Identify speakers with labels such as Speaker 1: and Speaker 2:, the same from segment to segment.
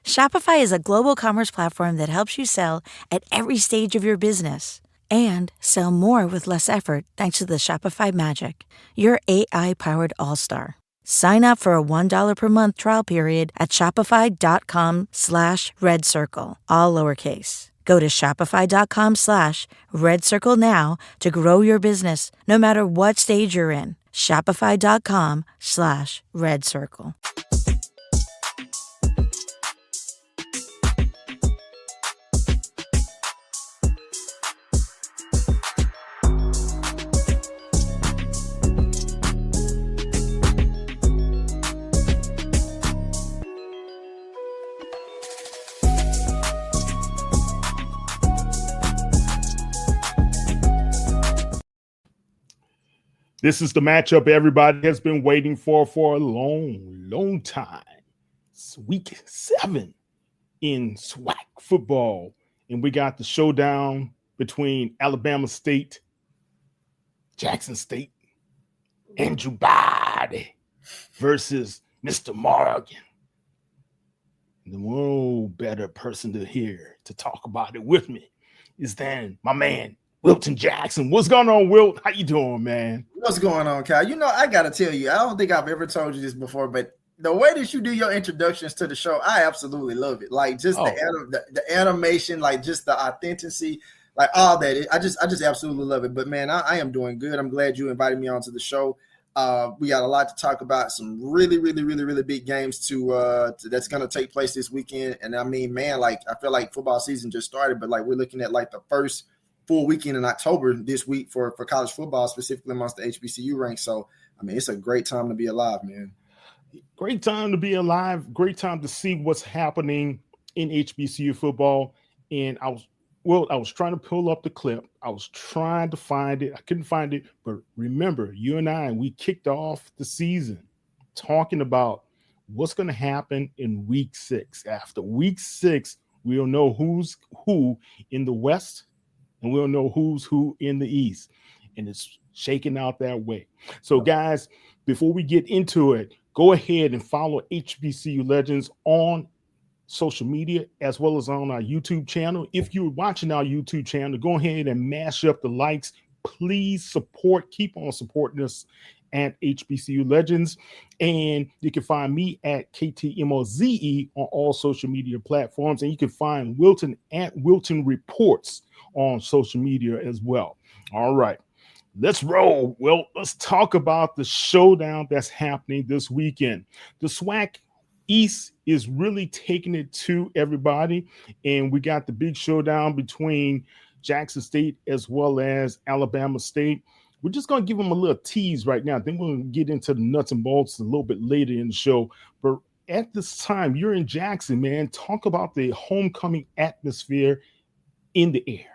Speaker 1: Shopify is a global commerce platform that helps you sell at every stage of your business and sell more with less effort thanks to the Shopify Magic, your AI-powered all-star. Sign up for a $1 per month trial period at shopify.com/redcircle, all lowercase. Go to shopify.com/redcircle now to grow your business no matter what stage you're in. Shopify.com/redcircle.
Speaker 2: This is the matchup everybody has been waiting for a long time. It's week 7 in SWAC football, and we got the showdown between Alabama State, Jackson State, Andrew Body versus Mr. Morgan. No better person to hear to talk about it with me is than my man, Wilton Jackson. What's going on, Wilt? How you doing, man?
Speaker 3: What's going on, Kyle? You know, I got to tell you, I don't think I've ever told you this before, but the way that you do your introductions to the show, I absolutely love it. Like just the animation, like just the authenticity, like all that. I just absolutely love it. But man, I am doing good. I'm glad you invited me onto the show. We got a lot to talk about. Some really big games to that's going to take place this weekend. And I mean, man, like I feel like football season just started, but like we're looking at like the first full weekend in October this week for college football, specifically amongst the HBCU ranks. So, I mean, it's a great time to be alive, man.
Speaker 2: Great time to be alive. Great time to see what's happening in HBCU football. And I was trying to pull up the clip. I was trying to find it. I couldn't find it. But remember, you and I, we kicked off the season talking about what's going to happen in week 6. After week 6, we'll know who's who in the West, and we'll know who's who in the East. And it's shaking out that way. So, guys, before we get into it, go ahead and follow HBCU Legends on social media as well as on our YouTube channel. If you're watching our YouTube channel, go ahead and mash up the likes. Please keep on supporting us at HBCU Legends. And you can find me at KTMOZE on all social media platforms. And you can find Wilton at Wilton Reports on social media as well. All right, let's roll. Well, let's talk about the showdown that's happening this weekend. The SWAC East is really taking it to everybody, and we got the big showdown between Jackson State as well as Alabama State. We're just going to give them a little tease right now. Then we're going to get into the nuts and bolts a little bit later in the show. But at this time, you're in Jackson, man. Talk about the homecoming atmosphere in the air.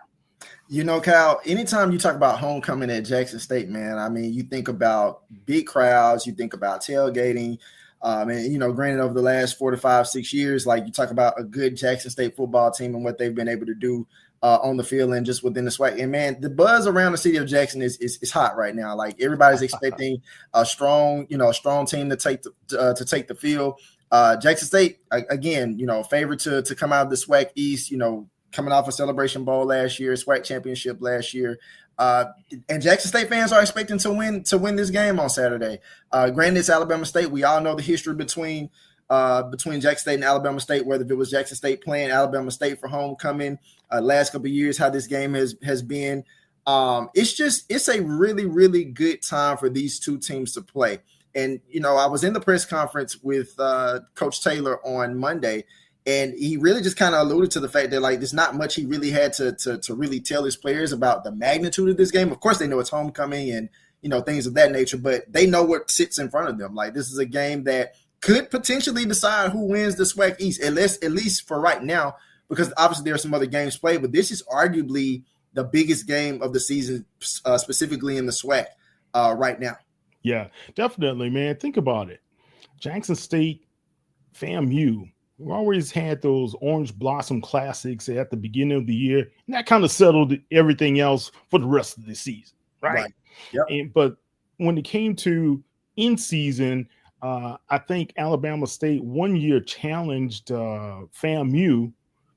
Speaker 3: You know, Kyle, anytime you talk about homecoming at Jackson State, man, I mean, you think about big crowds, you think about tailgating. And, you know, granted, over the last 4 to 5, 6 years, like you talk about a good Jackson State football team and what they've been able to do on the field and just within the SWAC. And, man, the buzz around the city of Jackson is hot right now. Like everybody's expecting a strong team to take the field. Jackson State, again, you know, favorite to come out of the SWAC East, you know, coming off a Celebration Bowl last year, SWAC championship last year. And Jackson State fans are expecting to win this game on Saturday. Granted, it's Alabama State. We all know the history between Jackson State and Alabama State, whether it was Jackson State playing Alabama State for homecoming last couple of years, how this game has been. It's a really good time for these two teams to play. And, you know, I was in the press conference with Coach Taylor on Monday, and he really just kind of alluded to the fact that, like, there's not much he really had to really tell his players about the magnitude of this game. Of course, they know it's homecoming and, you know, things of that nature, but they know what sits in front of them. Like, this is a game that could potentially decide who wins the SWAC East, at least for right now, because obviously there are some other games played, but this is arguably the biggest game of the season, specifically in the SWAC right now.
Speaker 2: Yeah, definitely, man. Think about it. Jackson State, FAMU, we always had those Orange Blossom Classics at the beginning of the year, and that kind of settled everything else for the rest of the season, right?
Speaker 3: Yep.
Speaker 2: But when it came to in season, I think Alabama State one year challenged FAMU,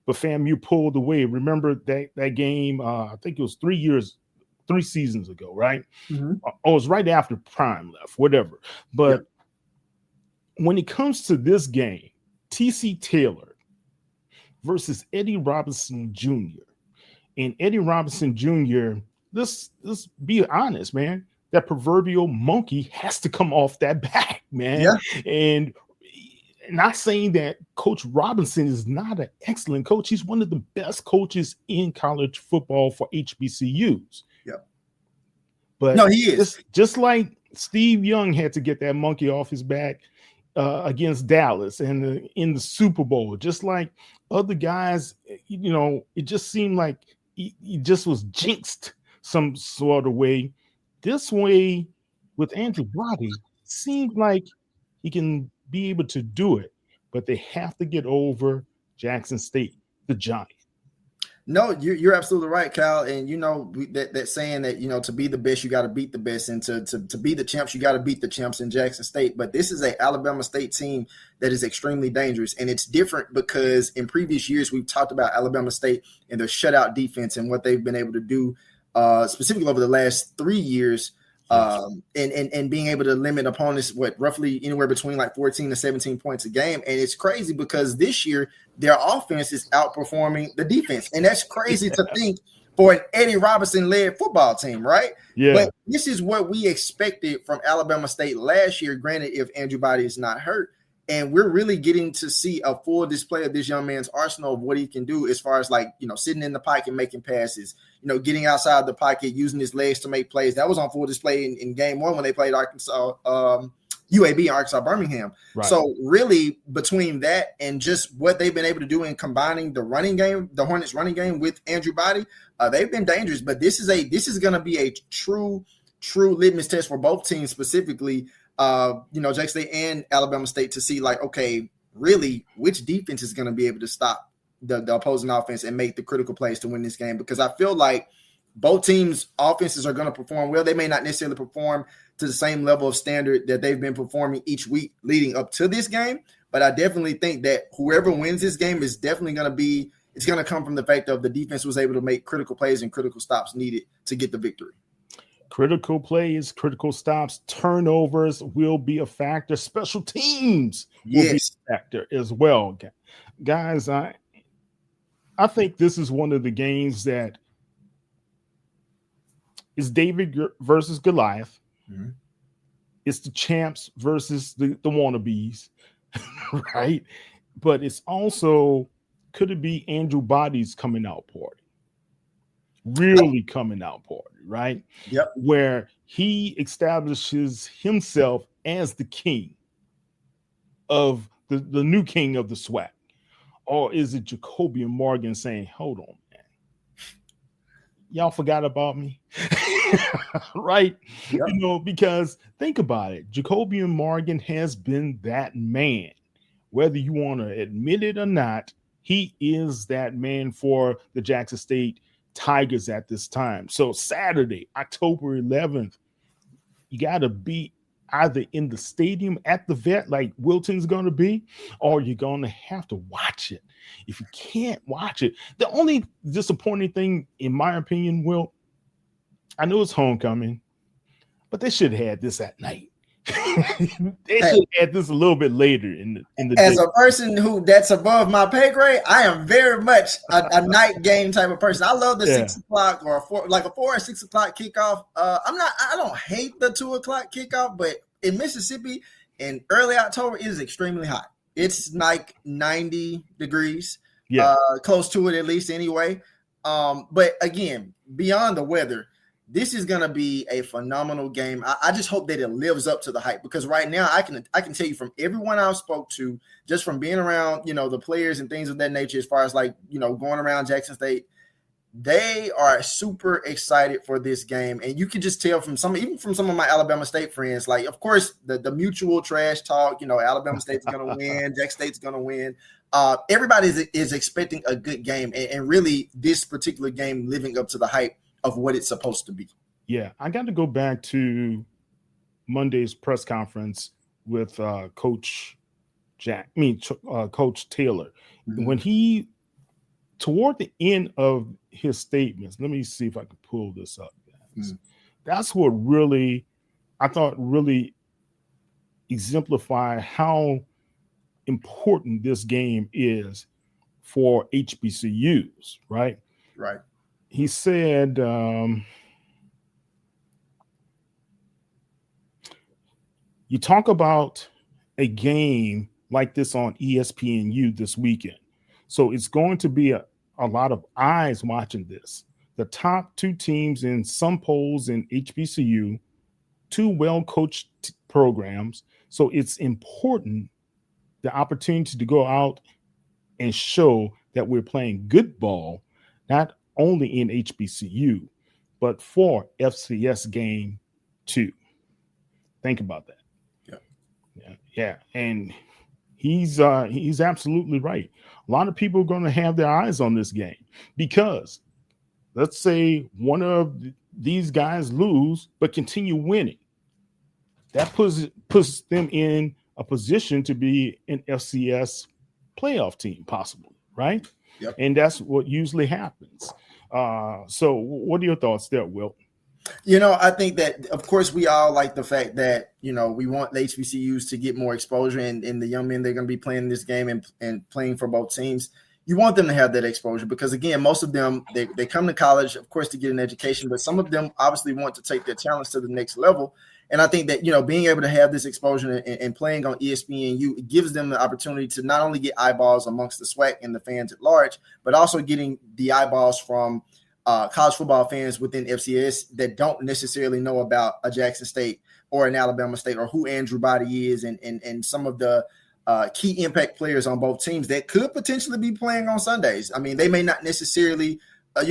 Speaker 2: but FAMU pulled away. Remember that game? I think it was 3 seasons ago, right?
Speaker 3: Mm-hmm.
Speaker 2: Oh, it was right after Prime left, whatever. But when it comes to this game, T.C. Taylor versus Eddie Robinson Jr. And Eddie Robinson Jr., let's be honest, man. That proverbial monkey has to come off that back, man. Yeah. And not saying that Coach Robinson is not an excellent coach. He's one of the best coaches in college football for HBCUs.
Speaker 3: Yeah.
Speaker 2: But
Speaker 3: no, he is.
Speaker 2: Just like Steve Young had to get that monkey off his back against Dallas and in the Super Bowl, just like other guys, it just seemed like he just was jinxed some sort of way. This way, with Andrew Body, seems like he can be able to do it, but they have to get over Jackson State, the Giant.
Speaker 3: No, you're absolutely right, Cal. And that saying that to be the best, you got to beat the best, and to be the champs, you got to beat the champs in Jackson State. But this is a Alabama State team that is extremely dangerous, and it's different because in previous years we've talked about Alabama State and their shutout defense and what they've been able to do. Specifically over the last 3 years, and being able to limit opponents, roughly anywhere between like 14 to 17 points a game. And it's crazy because this year their offense is outperforming the defense. And that's crazy to think for an Eddie Robinson-led football team, right?
Speaker 2: Yeah.
Speaker 3: But this is what we expected from Alabama State last year, granted, if Andrew Body is not hurt. And we're really getting to see a full display of this young man's arsenal of what he can do as far as sitting in the pocket, making passes, getting outside the pocket, using his legs to make plays. That was on full display in game one when they played UAB, Arkansas Birmingham. Right. So really between that and just what they've been able to do in combining the running game, the Hornets running game with Andrew Body, they've been dangerous. But this is going to be a true litmus test for both teams, specifically Jackson State and Alabama State, to see okay, really which defense is going to be able to stop the opposing offense and make the critical plays to win this game. Because I feel like both teams' offenses are going to perform well. They may not necessarily perform to the same level of standard that they've been performing each week leading up to this game. But I definitely think that whoever wins this game is definitely going to be – it's going to come from the fact of the defense was able to make critical plays and critical stops needed to get the victory.
Speaker 2: Critical plays, critical stops, turnovers will be a factor. Special teams will be a factor as well. Guys, I think this is one of the games that is David versus Goliath. Mm-hmm. It's the champs versus the wannabes, right? But it's also, could it be Andrew Body's coming out party? Really coming out party, right?
Speaker 3: Yep.
Speaker 2: Where he establishes himself as the king of the new king of the SWAC. Or is it Jacoby and Morgan saying, hold on, man, y'all forgot about me? Right? Yep. Because think about it. Jacoby and Morgan has been that man. Whether you want to admit it or not, he is that man for the Jackson State Tigers at this time. So Saturday, October 11th, you got to be either in the stadium at the vet like Wilton's going to be, or you're going to have to watch it. If you can't watch it, the only disappointing thing, in my opinion, Will, I know it's homecoming, but they should have had this at night. They should have had this a little bit later in the
Speaker 3: as
Speaker 2: day.
Speaker 3: A person that's above my pay grade, I am very much a night game type of person. I love the 6 o'clock or a 4 or 6 o'clock kickoff. I don't hate the 2 o'clock kickoff, but in Mississippi in early October, it is extremely hot. It's like 90 degrees, close to it at least anyway. But again, beyond the weather, this is going to be a phenomenal game. I just hope that it lives up to the hype, because right now I can tell you from everyone I've spoke to, just from being around, the players and things of that nature, as far as going around Jackson State, they are super excited for this game. And you can just tell from some of my Alabama State friends, of course, the mutual trash talk, Alabama State's going to win, Jackson State's going to win. Everybody is expecting a good game, and really this particular game living up to the hype of what it's supposed to be.
Speaker 2: Yeah, I got to go back to Monday's press conference with Coach Taylor. Mm-hmm. When he, toward the end of his statements, let me see if I can pull this up, guys. Mm-hmm. That's what I thought really exemplified how important this game is for HBCUs, right?
Speaker 3: Right.
Speaker 2: He said, you talk about a game like this on ESPNU this weekend. So it's going to be a lot of eyes watching this. The top two teams in some polls in HBCU, two well-coached programs. So it's important, the opportunity to go out and show that we're playing good ball, not only in HBCU, but for FCS game 2. Think about that. Yeah. And he's absolutely right. A lot of people are going to have their eyes on this game because let's say one of these guys lose but continue winning. That puts them in a position to be an FCS playoff team, possibly, right?
Speaker 3: Yep.
Speaker 2: And that's what usually happens. So what are your thoughts there, Will?
Speaker 3: I think that, of course, we all like the fact that, we want the HBCUs to get more exposure and the young men they're going to be playing this game and playing for both teams. You want them to have that exposure because, again, most of them, they come to college, of course, to get an education, but some of them obviously want to take their talents to the next level. And I think that, being able to have this exposure and playing on ESPNU, it gives them the opportunity to not only get eyeballs amongst the SWAC and the fans at large, but also getting the eyeballs from college football fans within FCS that don't necessarily know about a Jackson State or an Alabama State or who Andrew Body is and some of the key impact players on both teams that could potentially be playing on Sundays. I mean, they may not necessarily,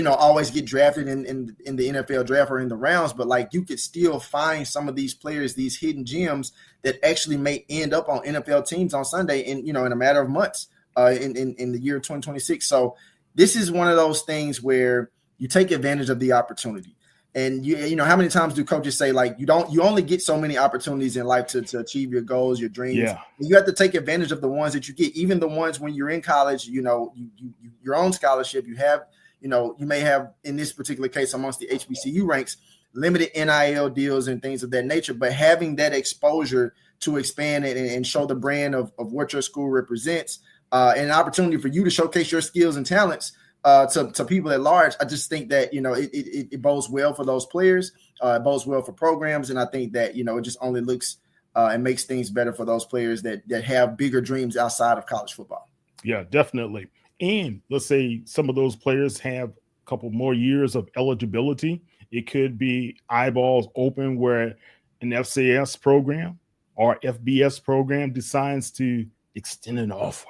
Speaker 3: always get drafted in the NFL draft or in the rounds, but like you could still find some of these players, these hidden gems that actually may end up on NFL teams on Sunday in a matter of months in the year 2026. So this is one of those things where you take advantage of the opportunity. And how many times do coaches say like you only get so many opportunities in life to achieve your goals, your dreams.
Speaker 2: Yeah.
Speaker 3: You have to take advantage of the ones that you get, even the ones when you're in college, your own scholarship, you have, you may have in this particular case amongst the HBCU ranks, limited NIL deals and things of that nature, but having that exposure to expand it and show the brand of what your school represents and an opportunity for you to showcase your skills and talents to people at large. I just think that, it bodes well for those players. It bodes well for programs. And I think that, it just only looks and makes things better for those players that have bigger dreams outside of college football.
Speaker 2: Yeah, definitely. And let's say some of those players have a couple more years of eligibility. It could be eyeballs open where an FCS program or FBS program decides to extend an offer.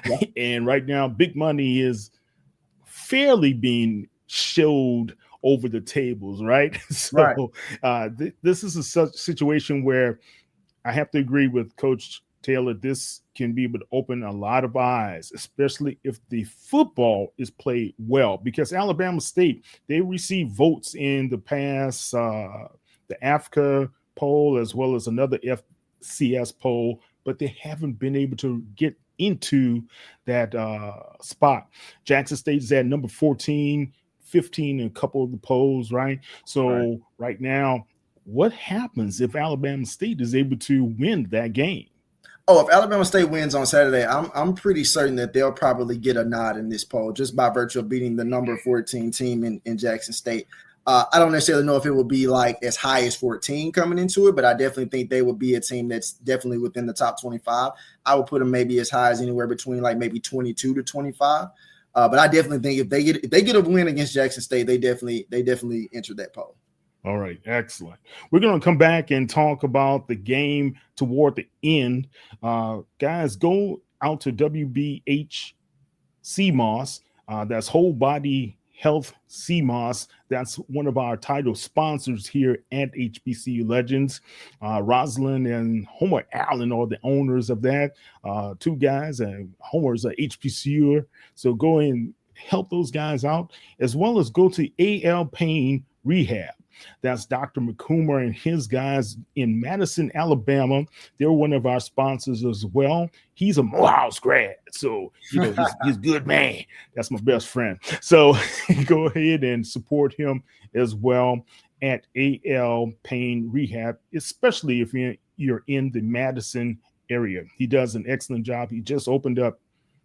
Speaker 2: Yeah. And right now, big money is fairly being showed over the tables, right? So right. This is a situation where I have to agree with Coach Taylor. This can be able to open a lot of eyes, especially if the football is played well, because Alabama State, they received votes in the past, the Africa poll, as well as another FCS poll, but they haven't been able to get into that spot. Jackson State is at number 14, 15 in a couple of the polls, right? So right now, what happens if Alabama State is able to win that game?
Speaker 3: Oh, if Alabama State wins on Saturday, I'm pretty certain that they'll probably get a nod in this poll just by virtue of beating the number 14 team in Jackson State. I don't necessarily know if it will be like as high as 14 coming into it, but I definitely think they would be a team that's definitely within the top 25. I would put them maybe as high as anywhere between like maybe 22 to 25. But I definitely think if they get a win against Jackson State, they definitely enter that poll.
Speaker 2: All right, excellent. We're going to come back and talk about the game toward the end. Guys, go out to WBH CMOS. That's Whole Body Health CMOS. That's one of our title sponsors here at HBCU Legends. Rosalind and Homer Allen are the owners of that. Two guys, and Homer's a HBCUer. So go and help those guys out, as well as go to AL Pain Rehab. That's Dr. McCoomer and his guys in Madison, Alabama. They're one of our sponsors as well. He's a Morehouse grad, so he's a good man. That's my best friend. So go ahead and support him as well at AL Pain Rehab, especially if you're in the Madison area. He does an excellent job. He just opened up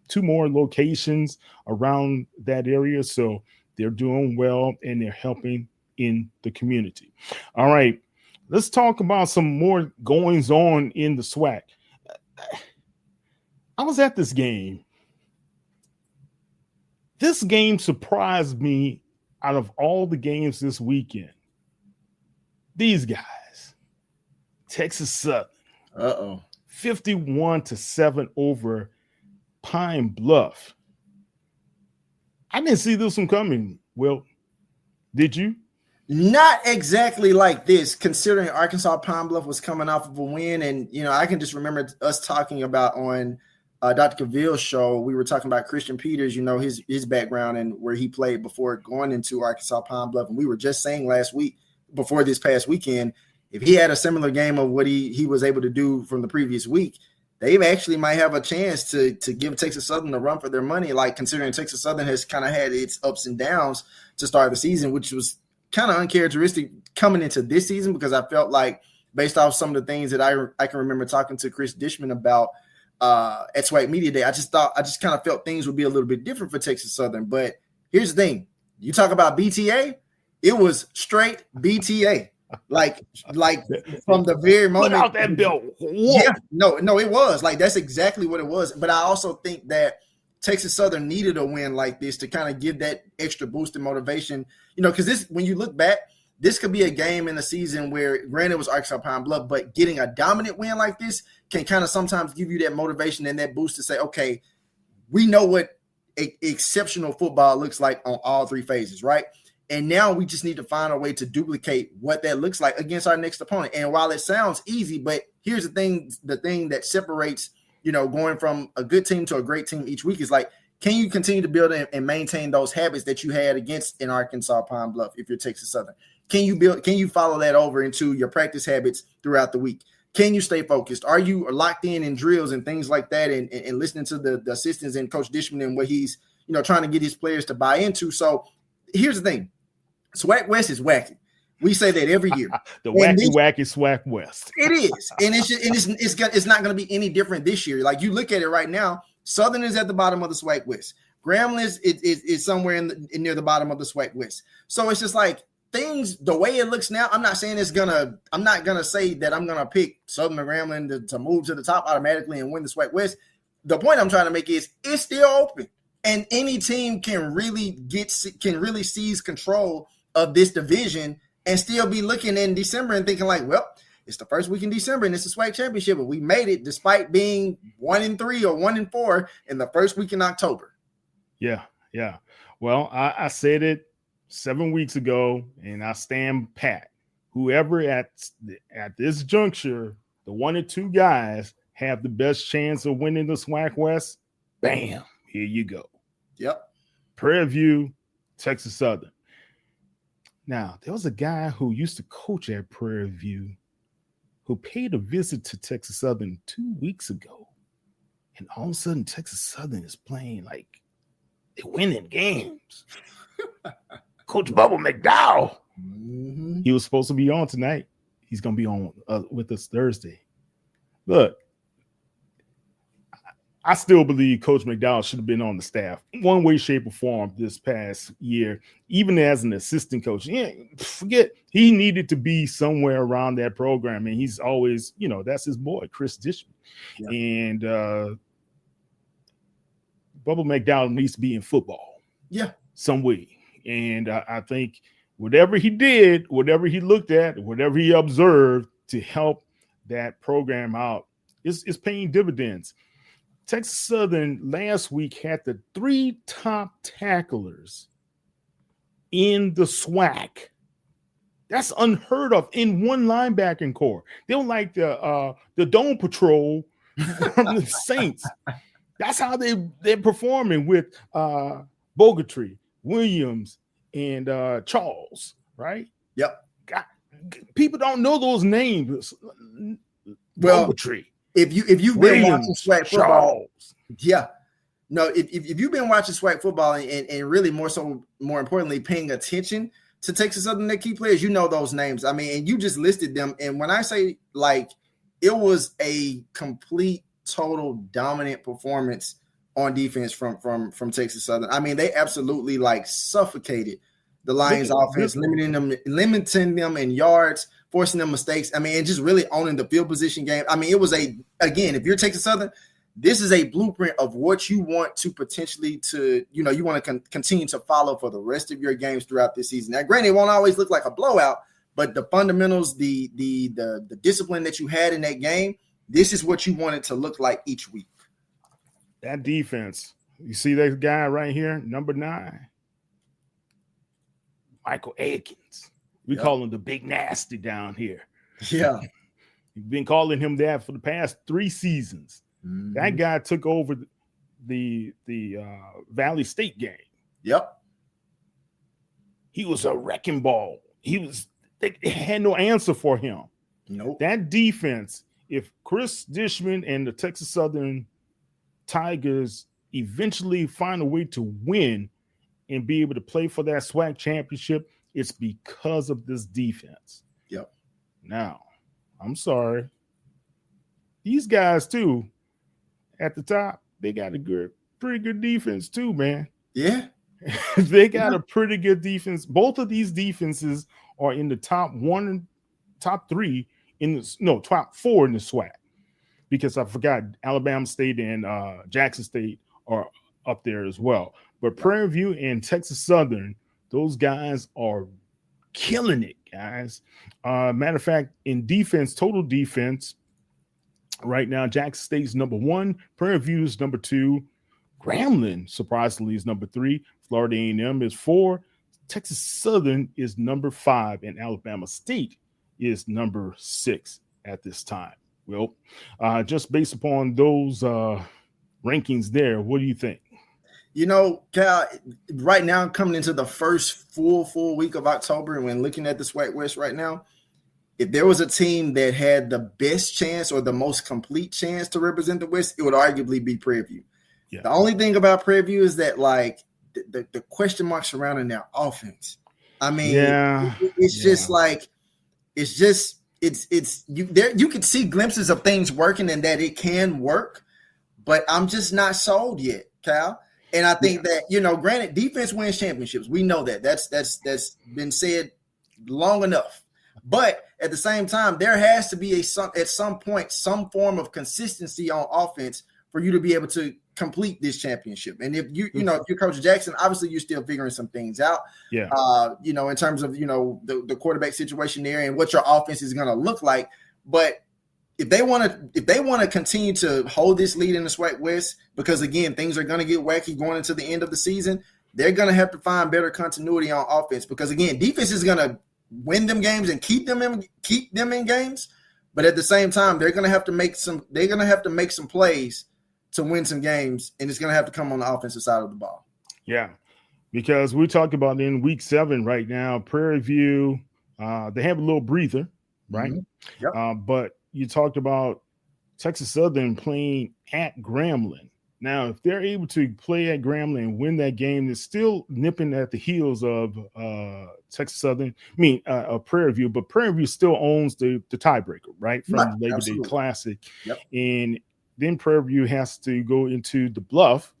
Speaker 2: 2 more locations around that area, so they're doing well and they're helping in the community. All right, let's talk about some more goings on in the SWAC. I was at this game. This game surprised me out of all the games this weekend. These guys, Texas Southern, 51-7 over Pine Bluff. I didn't see this one coming. Well, did you?
Speaker 3: Not exactly like this, considering Arkansas Pine Bluff was coming off of a win. And, I can just remember us talking about on Dr. Cavill's show, we were talking about Christian Peters, his background and where he played before going into Arkansas Pine Bluff. And we were just saying last week, before this past weekend, if he had a similar game of what he was able to do from the previous week, they actually might have a chance to give Texas Southern a run for their money, like considering Texas Southern has kind of had its ups and downs to start the season, which was kind of uncharacteristic coming into this season, because I felt like based off some of the things that I can remember talking to Chris Dishman about at SWAC Media Day, I just kind of felt things would be a little bit different for Texas Southern. But here's the thing. You talk about BTA, it was straight BTA. Like from the very moment.
Speaker 2: Put out that belt.
Speaker 3: Yeah, no, it was. Like, that's exactly what it was. But I also think that Texas Southern needed a win like this to kind of give that extra boost and motivation. Because this, when you look back, this could be a game in the season where, granted, it was Arkansas Pine Bluff, but getting a dominant win like this can kind of sometimes give you that motivation and that boost to say, okay, we know what exceptional football looks like on all 3 phases, right? And now we just need to find a way to duplicate what that looks like against our next opponent. And while it sounds easy, but here's the thing that separates, going from a good team to a great team each week is like, can you continue to build and maintain those habits that you had against in Arkansas Pine Bluff if you're Texas Southern? Can you follow that over into your practice habits throughout the week? Can you stay focused? Are you locked in drills and things like that and listening to the assistants and Coach Dishman and what he's, trying to get his players to buy into? So here's the thing. SWAC West is wacky. We say that every year.
Speaker 2: The wacky SWAC West.
Speaker 3: It is, and it's not going to be any different this year. Like, you look at it right now, Southern is at the bottom of the SWAC West. Grambling is somewhere near the bottom of the SWAC West. So it's just like things the way it looks now. I'm not saying I'm not gonna say that I'm gonna pick Southern or Grambling to move to the top automatically and win the SWAC West. The point I'm trying to make is it's still open, and any team can really seize control of this division and still be looking in December and thinking like, well, it's the first week in December and it's a SWAC championship, but we made it despite being 1-3 or 1-4 in the first week in October.
Speaker 2: Yeah. Well, I said it 7 weeks ago, and I stand pat. Whoever at this juncture, the 1 and 2 guys have the best chance of winning the SWAC West, bam, here you go.
Speaker 3: Yep.
Speaker 2: Prairie View, Texas Southern. Now, there was a guy who used to coach at Prairie View who paid a visit to Texas Southern 2 weeks ago. And all of a sudden, Texas Southern is playing like they're winning games. Coach Bubba McDowell.
Speaker 3: Mm-hmm.
Speaker 2: He was supposed to be on tonight. He's going to be on with us Thursday. Look, I still believe Coach McDowell should have been on the staff one way, shape, or form this past year, even as an assistant coach. Yeah, forget he needed to be somewhere around that program, and he's always, that's his boy, Chris Dishman. Yeah. And Bubba McDowell needs to be in football, some way. And I think whatever he did, whatever he looked at, whatever he observed to help that program out is paying dividends. Texas Southern last week had the 3 top tacklers in the SWAC. That's unheard of in one linebacking core. They were like the Dome Patrol from the Saints. That's how they're performing with Bogatry, Williams, and Charles, right?
Speaker 3: Yep.
Speaker 2: People don't know those names.
Speaker 3: Well,
Speaker 2: Poetry.
Speaker 3: if you've been watching SWAC football,
Speaker 2: Charles.
Speaker 3: if you've been watching SWAC football and really more importantly, paying attention to Texas Southern, their key players, you know those names. I mean, and you just listed them. And when I say like it was a complete, total dominant performance on defense from Texas Southern. I mean, they absolutely like suffocated the Lions offense, limiting them in yards, forcing them mistakes. I mean, and just really owning the field position game. I mean, it was again, if you're Texas Southern, this is a blueprint of what you want to potentially you want to continue to follow for the rest of your games throughout this season. Now, granted, it won't always look like a blowout, but the fundamentals, the discipline that you had in that game, this is what you want it to look like each week.
Speaker 2: That defense, you see that guy right here, number 9, Michael Aikens. We call him the Big Nasty down here.
Speaker 3: Yeah.
Speaker 2: We've been calling him that for the past 3 seasons. Mm-hmm. That guy took over the Valley State game.
Speaker 3: Yep.
Speaker 2: He was a wrecking ball. They had no answer for him.
Speaker 3: Nope.
Speaker 2: That defense, if Chris Dishman and the Texas Southern Tigers eventually find a way to win and be able to play for that SWAC championship, it's because of this defense.
Speaker 3: Yep.
Speaker 2: Now, I'm sorry. These guys, too, at the top, they got a pretty good defense, too, man.
Speaker 3: Yeah.
Speaker 2: They got a pretty good defense. Both of these defenses are in the top 3 top 4 in the SWAC. Because I forgot Alabama State and Jackson State are up there as well. But Prairie View and Texas Southern, those guys are killing it, guys. Matter of fact, in defense, total defense, right now, Jackson State's number 1, Prairie View is number 2, Grambling, surprisingly, is number 3, Florida A&M is 4, Texas Southern is number 5, and Alabama State is number 6 at this time. Well, just based upon those rankings there, what do you think?
Speaker 3: You know, Cal, right now, coming into the first full week of October, and when looking at the SWAC West right now, if there was a team that had the best chance or the most complete chance to represent the West, it would arguably be Prairie View. Yeah. The only thing about Prairie View is that, like, the question marks surrounding their offense. I mean, just like, you can see glimpses of things working and that it can work, but I'm just not sold yet, Cal. And I think that, granted, defense wins championships. We know that. That's been said long enough. But at the same time, there has to be at some point some form of consistency on offense for you to be able to complete this championship. And if if you're Coach Jackson, obviously you're still figuring some things out. Yeah. In terms of the quarterback situation there and what your offense is going to look like. But if they want to continue to hold this lead in the SWAC West, because again things are going to get wacky going into the end of the season, they're going to have to find better continuity on offense. Because again, defense is going to win them games and keep them in games. But at the same time, they're going to have to make some plays to win some games, and it's going to have to come on the offensive side of the ball. Yeah,
Speaker 2: because we talked about in week 7 right now, Prairie View, they have a little breather, right?
Speaker 3: Mm-hmm. Yep.
Speaker 2: But you talked about Texas Southern playing at Grambling. Now, if they're able to play at Grambling and win that game, they're still nipping at the heels of Texas Southern. Prairie View, but Prairie View still owns the tiebreaker, right, from the Labor Day Classic.
Speaker 3: Yep.
Speaker 2: And then Prairie View has to go into the Bluff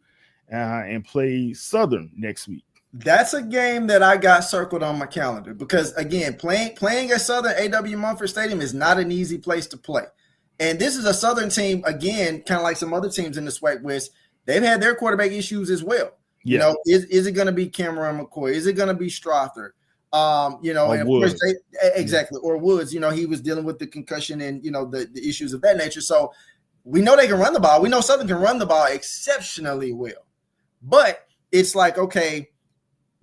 Speaker 2: and play Southern next week.
Speaker 3: That's a game that I got circled on my calendar because, again, playing at Southern A.W. Mumford Stadium is not an easy place to play. And this is a Southern team, again, kind of like some other teams in the SWAC West. They've had their quarterback issues as well. Yeah. Is it going to be Cameron McCoy? Is it going to be Strother? And of course, exactly. Or Woods, he was dealing with the concussion and, the issues of that nature. So we know they can run the ball. We know Southern can run the ball exceptionally well. But it's like, okay,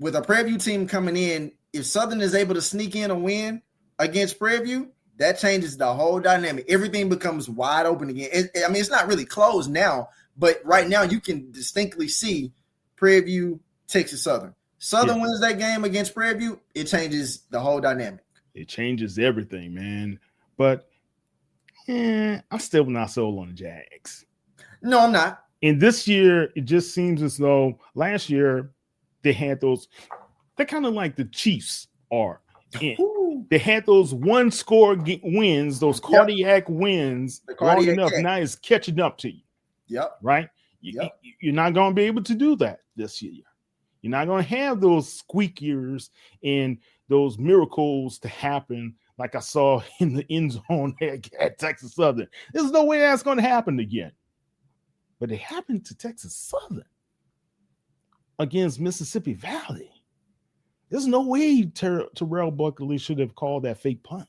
Speaker 3: with a Prairie View team coming in, if Southern is able to sneak in a win against Prairie View, that changes the whole dynamic. Everything becomes wide open again. It's not really closed now, but right now you can distinctly see Prairie View, Texas Southern. Southern wins that game against Prairie View, it changes the whole dynamic.
Speaker 2: It changes everything, man. But I'm still not sold on the Jags.
Speaker 3: No, I'm not.
Speaker 2: And this year, it just seems as though last year they had those. They're kind of like the Chiefs are. They had those one-score wins, those cardiac wins long enough. Now it's catching up to you.
Speaker 3: Yep.
Speaker 2: Right? You're not going to be able to do that this year. You're not going to have those squeak years and those miracles to happen like I saw in the end zone at Texas Southern. There's no way that's going to happen again. But it happened to Texas Southern against Mississippi Valley. There's no way Terrell Buckley should have called that fake punt.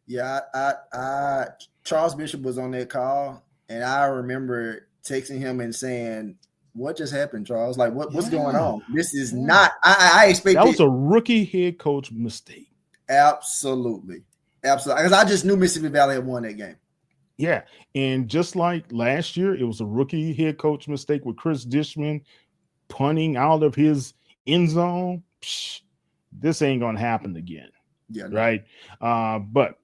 Speaker 3: Yeah, I Charles Bishop was on that call, and I remember texting him and saying, "What just happened, Charles? Like, what's going on? This is not." I expected
Speaker 2: that was a rookie head coach mistake.
Speaker 3: Absolutely, because I just knew Mississippi Valley had won that game.
Speaker 2: Yeah, and just like last year, it was a rookie head coach mistake with Chris Dishman punting out of his end zone. This ain't gonna happen again.
Speaker 3: Yeah,
Speaker 2: right. But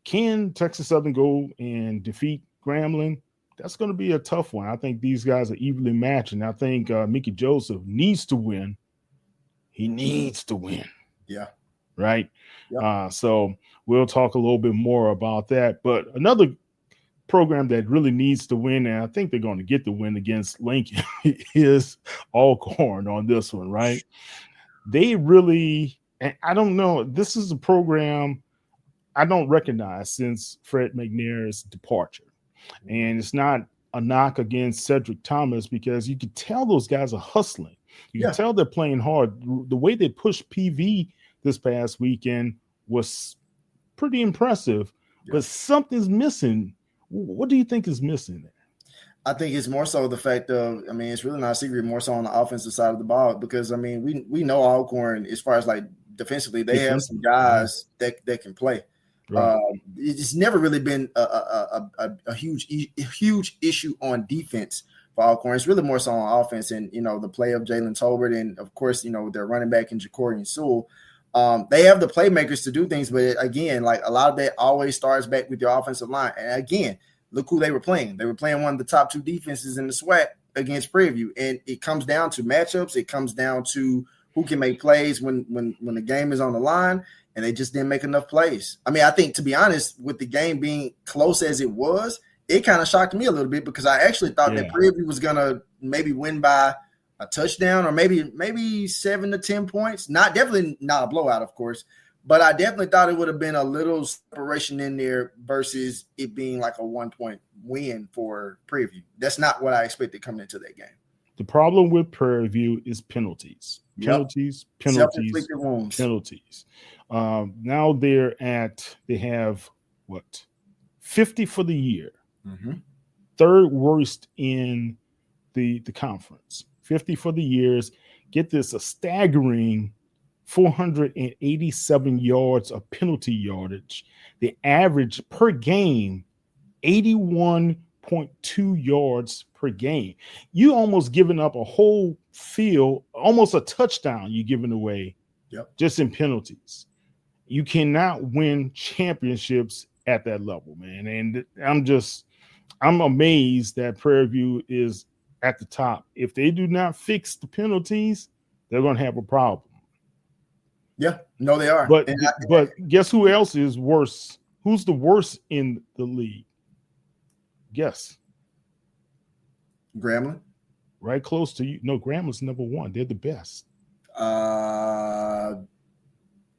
Speaker 2: can Texas Southern go and defeat Grambling? That's going to be a tough one. I think these guys are evenly matched, and I think Mickey Joseph needs to win. He needs to win.
Speaker 3: Yeah.
Speaker 2: Right.
Speaker 3: Yep.
Speaker 2: So we'll talk a little bit more about that. But another program that really needs to win, and I think they're going to get the win against Lincoln, is Alcorn on this one, right? They really, and I don't know, this is a program I don't recognize since Fred McNair's departure. And it's not a knock against Cedric Thomas because you could tell those guys are hustling. You can tell they're playing hard. The way they pushed PV this past weekend was pretty impressive, but something's missing. What do you think is missing there?
Speaker 3: I think it's more so the fact of, I mean, it's really not a secret, more so on the offensive side of the ball, because, I mean, we know Alcorn, as far as like defensively, they have some guys that can play. Right. It's never really been a huge issue on defense for Alcorn. It's really more so on offense, and, you know, the play of Jalen Tolbert and, of course, you know, their running back in Jacorian Sewell. They have the playmakers to do things, but again, like a lot of that always starts back with your offensive line. And again, look who they were playing. They were playing one of the top two defenses in the SWAC against Prairie View. And it comes down to matchups. It comes down to who can make plays when the game is on the line, and they just didn't make enough plays. I mean, I think, to be honest, with the game being close as it was, it kind of shocked me a little bit because I actually thought that Prairie View was going to maybe win by a touchdown or maybe 7 to 10 points. Definitely not a blowout, of course. But I definitely thought it would have been a little separation in there versus it being like a 1-point win for Prairie View. That's not what I expected coming into that game.
Speaker 2: The problem with Prairie View is penalties. Penalties. Now they have 50 for the year. Mm-hmm. Third worst in the conference. 50 for the years. Get this, a staggering 487 yards of penalty yardage. The average per game, 81.2 yards per game. You almost giving up a whole field, almost a touchdown you're giving away just in penalties. You cannot win championships at that level, man. And I'm amazed that Prairie View is at the top. If they do not fix the penalties, they're going to have a problem.
Speaker 3: Yeah, no, they are.
Speaker 2: But guess who else is worse? Who's the worst in the league? Guess.
Speaker 3: Grambling.
Speaker 2: Right close to you. No, Grambling's number one. They're the best.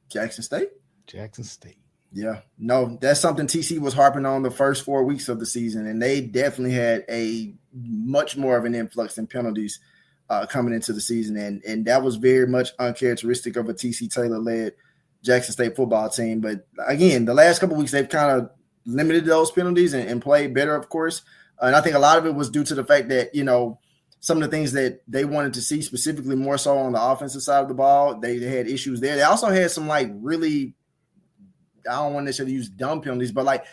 Speaker 3: Jackson State. Yeah, no, that's something TC was harping on the first 4 weeks of the season, and they definitely had a much more of an influx in penalties coming into the season, and that was very much uncharacteristic of a TC Taylor-led Jackson State football team. But again, the last couple of weeks they've kind of limited those penalties and played better, of course. And I think a lot of it was due to the fact that, you know, some of the things that they wanted to see specifically more so on the offensive side of the ball, they had issues there. They also had some like really, I don't want to necessarily use dumb penalties, but like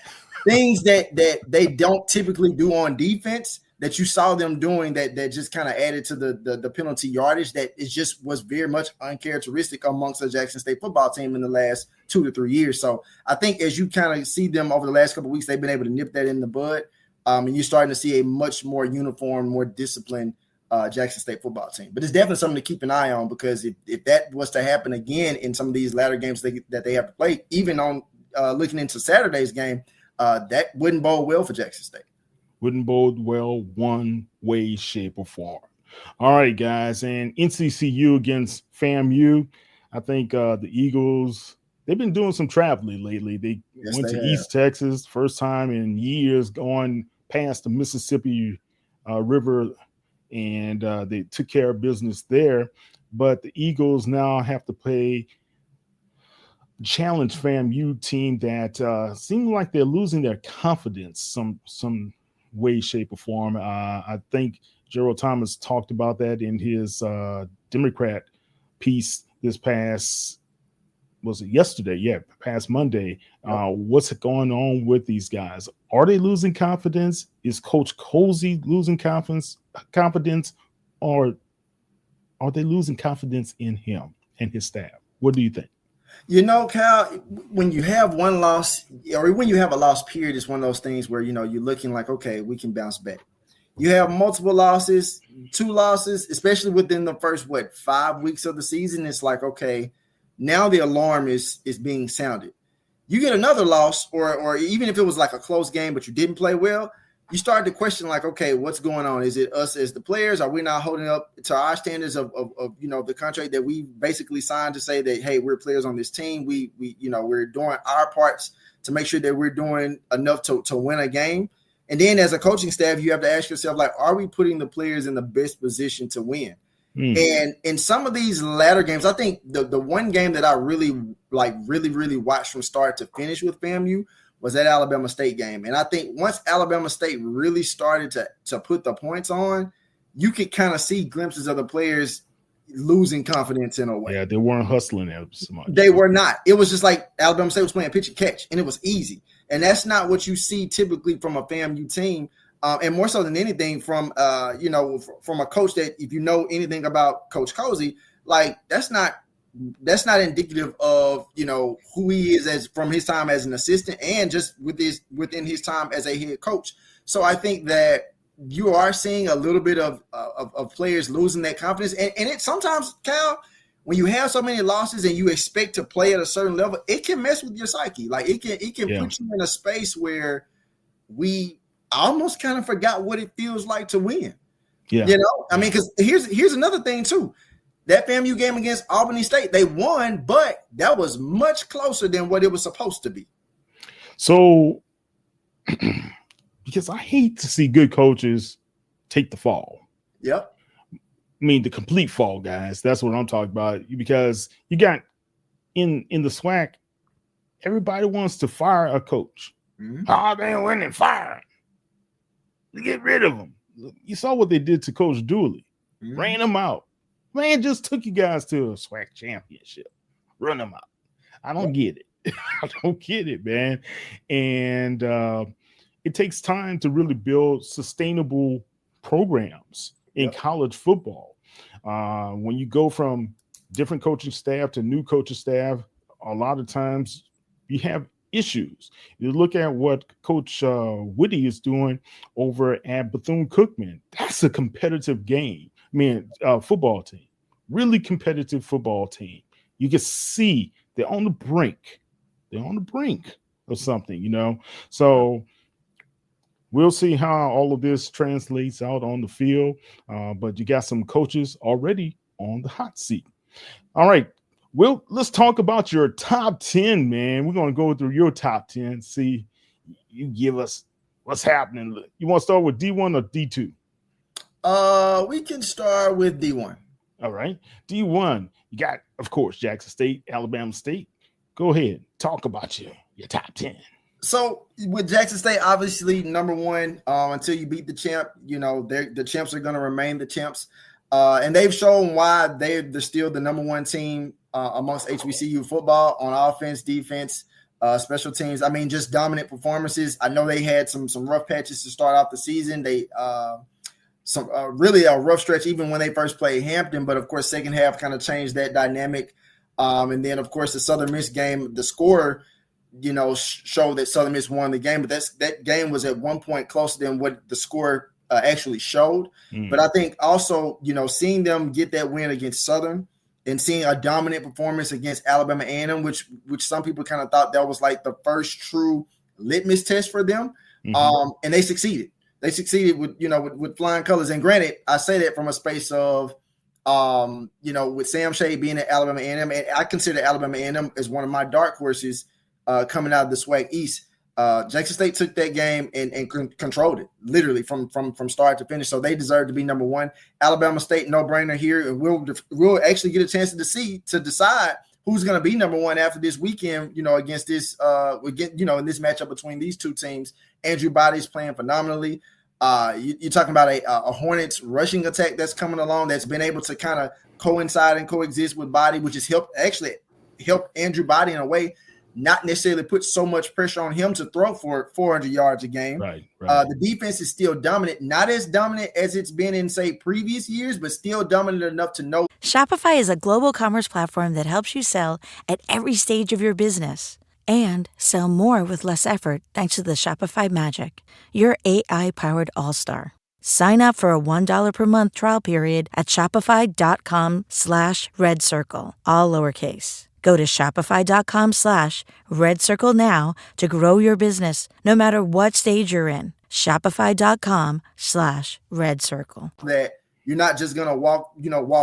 Speaker 3: things that they don't typically do on defense that you saw them doing that just kind of added to the penalty yardage that it just was very much uncharacteristic amongst the Jackson State football team in the last 2 to 3 years. So I think as you kind of see them over the last couple of weeks, they've been able to nip that in the bud. And you're starting to see a much more uniform, more disciplined Jackson State football team. But it's definitely something to keep an eye on, because if that was to happen again in some of these latter games that they have to play, even on looking into Saturday's game, that wouldn't bode well for Jackson State.
Speaker 2: Wouldn't bode well one way, shape, or form. All right, guys. And NCCU against FAMU. I think the Eagles, they've been doing some traveling lately. They went to East Texas, first time in years, going past the Mississippi River, and they took care of business there. But the Eagles now have to play challenge FAMU team that seem like they're losing their confidence some way, shape, or form. I think Gerald Thomas talked about that in his Democrat piece this past, was it yesterday? Yeah, past Monday. What's going on with these guys? Are they losing confidence? Is Coach Cozy losing confidence, or are they losing confidence in him and his staff? What do you think?
Speaker 3: You know, Kyle, when you have one loss, or when you have a loss period, it's one of those things where, you're looking like, okay, we can bounce back. You have multiple losses, 2 losses, especially within the first, 5 weeks of the season. It's like, okay, now the alarm is being sounded. You get another loss, or even if it was like a close game, but you didn't play well, you start to question, like, okay, what's going on? Is it us as the players? Are we not holding up to our standards of the contract that we basically signed to say that, hey, we're players on this team. We're doing our parts to make sure that we're doing enough to win a game. And then as a coaching staff, you have to ask yourself, like, are we putting the players in the best position to win? And in some of these latter games, I think the one game that I really watched from start to finish with FAMU was that Alabama State game. And I think once Alabama State really started to put the points on, you could kind of see glimpses of the players losing confidence in a way.
Speaker 2: Yeah, they weren't hustling as much.
Speaker 3: They were not. It was just like Alabama State was playing pitch and catch, and it was easy. And that's not what you see typically from a FAMU team. And more so than anything from a coach that, if you know anything about Coach Cozy, like that's not indicative of who he is as from his time as an assistant and just within his time as a head coach. So I think that you are seeing a little bit of players losing that confidence, and it sometimes, Cal, when you have so many losses and you expect to play at a certain level, it can mess with your psyche. Like it can put you in a space where we almost kind of forgot what it feels like to win. Yeah, I mean, because here's another thing too. That FAMU game against Albany State, they won, but that was much closer than what it was supposed to be.
Speaker 2: So, because I hate to see good coaches take the fall.
Speaker 3: Yep.
Speaker 2: I mean, the complete fall, guys. That's what I'm talking about. Because you got in the SWAC, everybody wants to fire a coach. Mm-hmm. Oh, they ain't winning, fire him. Get rid of him. You saw what they did to Coach Dooley. Mm-hmm. Ran him out. Man, just took you guys to a SWAC championship. Run them out. I don't get it. I don't get it, man. And it takes time to really build sustainable programs in college football. When you go from different coaching staff to new coaching staff, a lot of times you have issues. You look at what Coach Whitty is doing over at Bethune-Cookman. That's a competitive game. Football team, really competitive football team. You can see they're on the brink. They're on the brink of something, So we'll see how all of this translates out on the field. But you got some coaches already on the hot seat. All right. Well, let's talk about your top 10, man. We're going to go through your top 10. See, you give us what's happening. You want to start with D1 or D2?
Speaker 3: We can start with D1.
Speaker 2: All right. D1, you got, of course, Jackson State, Alabama State. Go ahead. Talk about your top 10.
Speaker 3: So with Jackson State, obviously, number one, until you beat the champ, the champs are going to remain the champs. And they've shown why they're still the number one team amongst HBCU football on offense, defense, special teams. I mean, just dominant performances. I know they had some rough patches to start off the season. They some really a rough stretch even when they first played Hampton, but of course second half kind of changed that dynamic. And then of course the Southern Miss game, the score, showed that Southern Miss won the game, but that game was at one point closer than what the score actually showed. But I think also, seeing them get that win against Southern and seeing a dominant performance against Alabama A&M, which some people kind of thought that was like the first true litmus test for them. And they succeeded. They succeeded with flying colors. And granted, I say that from a space of, with Sam Shade being at Alabama A&M, and I consider Alabama A&M as one of my dark horses coming out of the SWAC East. Jackson State took that game and controlled it literally from start to finish. So they deserve to be number one. Alabama State, no brainer here. And we'll actually get a chance to decide who's going to be number one after this weekend, against this, in this matchup between these two teams. Andrew Body's playing phenomenally. You're talking about a Hornets rushing attack that's coming along that's been able to kind of coincide and coexist with Body, which has helped Andrew Body in a way, not necessarily put so much pressure on him to throw for 400 yards a game.
Speaker 2: Right.
Speaker 3: The defense is still dominant, not as dominant as it's been in, say, previous years, but still dominant enough to know.
Speaker 1: Shopify is a global commerce platform that helps you sell at every stage of your business and sell more with less effort thanks to the Shopify magic, your AI-powered all-star. Sign up for a $1 per month trial period at shopify.com/redcircle, all lowercase. Go to shopify.com/redcircle now to grow your business, no matter what stage you're in. Shopify.com/redcircle.
Speaker 3: That you're not just going to walk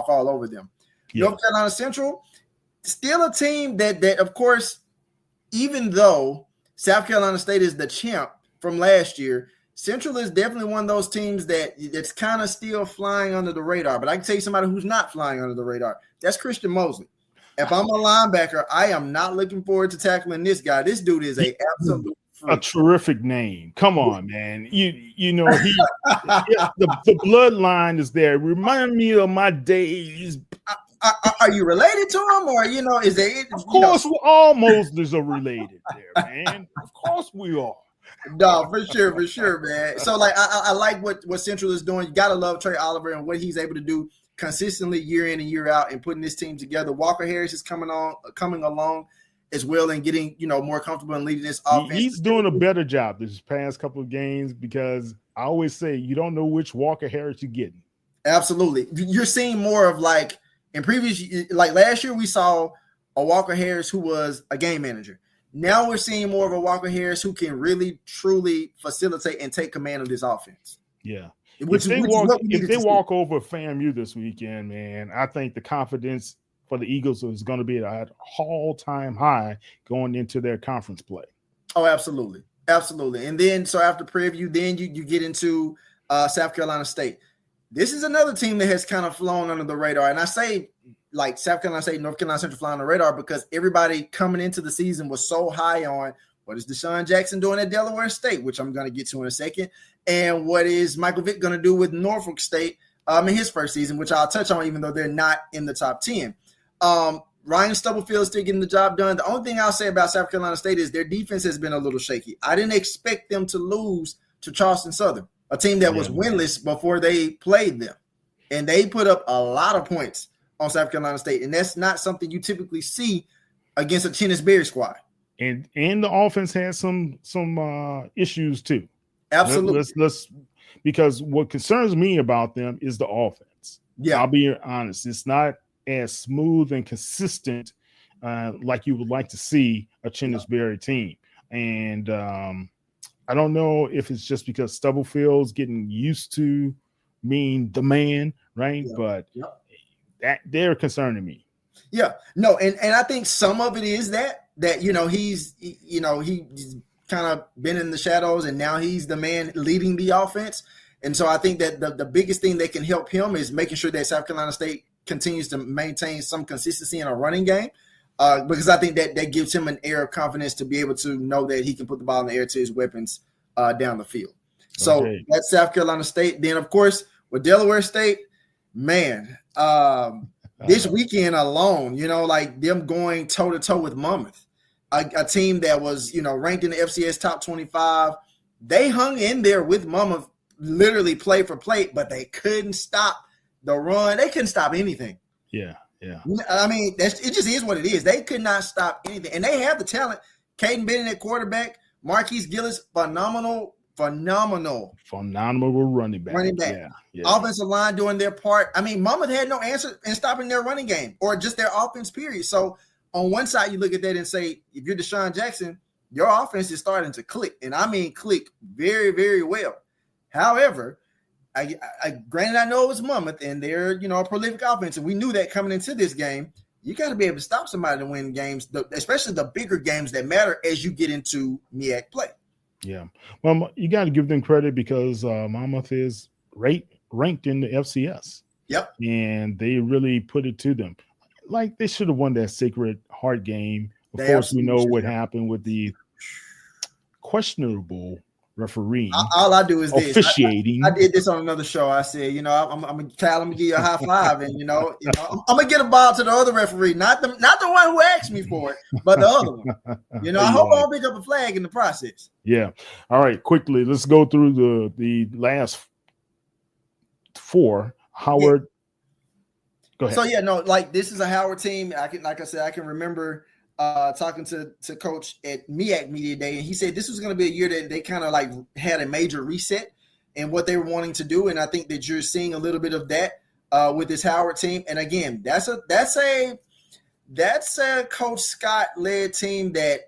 Speaker 3: all over them.
Speaker 2: Yeah.
Speaker 3: North Carolina Central, still a team that of course, even though South Carolina State is the champ from last year, Central is definitely one of those teams that's kind of still flying under the radar. But I can tell you somebody who's not flying under the radar. That's Christian Mosley. If I'm a linebacker, I am not looking forward to tackling this guy. This dude is a absolute freak.
Speaker 2: A terrific name. Come on, man. The bloodline is there. Remind me of my days.
Speaker 3: Are you related to him, or is there?
Speaker 2: Of course, all Mosleys are related there, man. Of course we are.
Speaker 3: No, for sure, man. So I like what Central is doing. You gotta love Trey Oliver and what he's able to do consistently year in and year out and putting this team together. Walker Harris is coming along as well and getting more comfortable in leading this offense.
Speaker 2: He's doing a better job this past couple of games because I always say you don't know which Walker Harris you're getting.
Speaker 3: Absolutely, you're seeing more of like in previous, like last year we saw a Walker Harris who was a game manager. Now we're seeing more of a Walker Harris who can really truly facilitate and take command of this offense.
Speaker 2: Yeah.
Speaker 3: If they
Speaker 2: walk over FAMU this weekend, man, I think the confidence for the Eagles is going to be at all-time high going into their conference play.
Speaker 3: Oh, absolutely. And then, so after preview, then you get into South Carolina State. This is another team that has kind of flown under the radar. And I say, like, South Carolina State, North Carolina Central flying on the radar because everybody coming into the season was so high on what is Deshaun Jackson doing at Delaware State, which I'm going to get to in a second, and what is Michael Vick going to do with Norfolk State in his first season, which I'll touch on even though they're not in the top 10. Ryan Stubblefield still getting the job done. The only thing I'll say about South Carolina State is their defense has been a little shaky. I didn't expect them to lose to Charleston Southern, a team that was winless before they played them. And they put up a lot of points on South Carolina State, and that's not something you typically see against a Tennis Berry squad.
Speaker 2: And the offense has some issues too.
Speaker 3: Absolutely.
Speaker 2: Let's because what concerns me about them is the offense.
Speaker 3: Yeah,
Speaker 2: I'll be honest. It's not as smooth and consistent like you would like to see a Tennis Berry team. And I don't know if it's just because Stubblefield's getting used to being the man, right?
Speaker 3: Yeah.
Speaker 2: But that they're concerning me.
Speaker 3: Yeah, no, and I think some of it is that he's kind of been in the shadows and now he's the man leading the offense. And so I think that the biggest thing that can help him is making sure that South Carolina State continues to maintain some consistency in a running game because I think that gives him an air of confidence to be able to know that he can put the ball in the air to his weapons down the field. So that's South Carolina State. Then, of course, with Delaware State, man, this weekend alone, like them going toe-to-toe with Monmouth, a team that was, ranked in the FCS top 25. They hung in there with Monmouth literally play for play, but they couldn't stop the run. They couldn't stop anything.
Speaker 2: Yeah.
Speaker 3: I mean, it just is what it is. They could not stop anything, and they have the talent. Caden Bennett at quarterback, Marquise Gillis, phenomenal
Speaker 2: running back. Yeah.
Speaker 3: Offensive line doing their part. I mean, Monmouth had no answer in stopping their running game or just their offense, period. So on one side, you look at that and say, if you're Deshaun Jackson, your offense is starting to click, and I mean click very, very well. However, granted, I know it was Monmouth, and they're a prolific offense, and we knew that coming into this game. You got to be able to stop somebody to win games, especially the bigger games that matter as you get into MEAC play.
Speaker 2: Yeah, well, you got to give them credit because Monmouth is ranked in the FCS.
Speaker 3: Yep,
Speaker 2: and they really put it to them. Like they should have won that Sacred Heart game. Of course, we know what happened with the questionable refereeing.
Speaker 3: All I do is
Speaker 2: officiating.
Speaker 3: I did this on another show. I said, I'm gonna give you a high five, and I'm gonna get a ball to the other referee, not the one who asked me for it, but the other one. I hope I'll pick up a flag in the process.
Speaker 2: Yeah. All right. Quickly, let's go through the last four. Howard. Yeah. Go ahead.
Speaker 3: This is a Howard team. I can remember talking to Coach at MEAC Media Day, and he said this was going to be a year that they kind of had a major reset in what they were wanting to do, and I think that you're seeing a little bit of that with this Howard team. And again, that's a Coach Scott led team that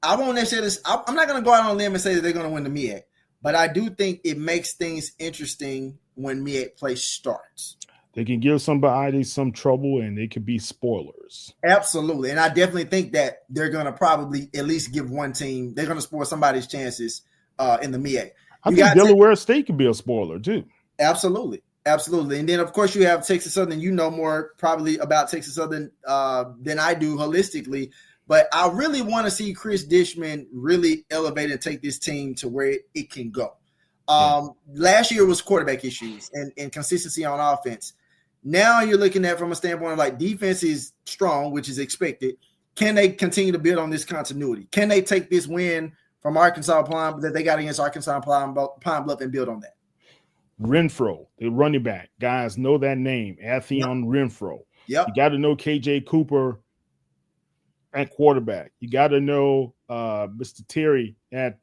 Speaker 3: I won't necessarily. I'm not going to go out on a limb and say that they're going to win the MEAC, but I do think it makes things interesting when MEAC play starts.
Speaker 2: They can give somebody some trouble, and they could be spoilers.
Speaker 3: Absolutely. And I definitely think that they're going to probably at least give one team – they're going to spoil somebody's chances in the MEAC.
Speaker 2: I think Delaware State could be a spoiler too.
Speaker 3: Absolutely. And then, of course, you have Texas Southern. You know more probably about Texas Southern than I do holistically. But I really want to see Chris Dishman really elevate and take this team to where it can go. Last year was quarterback issues and consistency on offense. Now you're looking at from a standpoint of defense is strong, which is expected. Can they continue to build on this continuity? Can they take this win from Arkansas Pine that they got against Arkansas Pine Bluff and build on that?
Speaker 2: Renfro, the running back. Guys know that name, Athion Renfro.
Speaker 3: Yep.
Speaker 2: You got to know KJ Cooper at quarterback. You got to know Mr. Terry at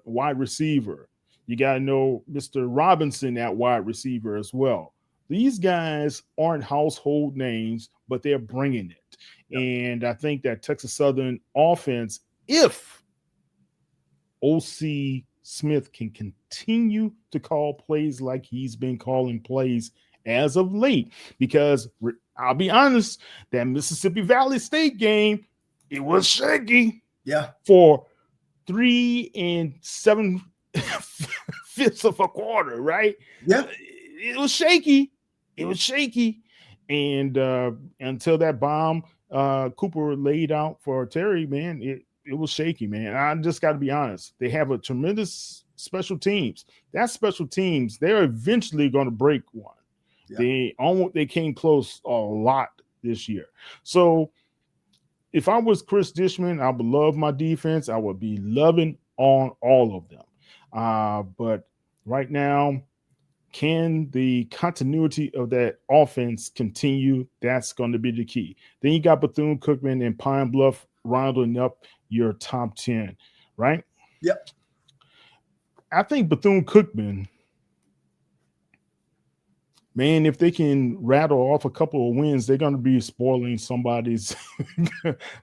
Speaker 2: wide receiver. You got to know Mr. Robinson at wide receiver as well. These guys aren't household names, but they're bringing it. Yep. And I think that Texas Southern offense, if O.C. Smith can continue to call plays like he's been calling plays as of late, because I'll be honest, that Mississippi Valley State game, it was shaky.
Speaker 3: Yeah. For
Speaker 2: 3 7/5 of a quarter, right?
Speaker 3: Yeah.
Speaker 2: It was shaky. And until that bomb Cooper laid out for Terry, man, it was shaky, man. I just got to be honest. They have a tremendous special teams. That special teams, they're eventually going to break one. Yeah. They came close a lot this year. So if I was Chris Dishman, I would love my defense. I would be loving on all of them. But right now, can the continuity of that offense continue? That's going to be the key. Then you got Bethune-Cookman and Pine Bluff rounding up your top 10, right?
Speaker 3: Yep.
Speaker 2: I think Bethune-Cookman, man, if they can rattle off a couple of wins, they're going to be spoiling somebody's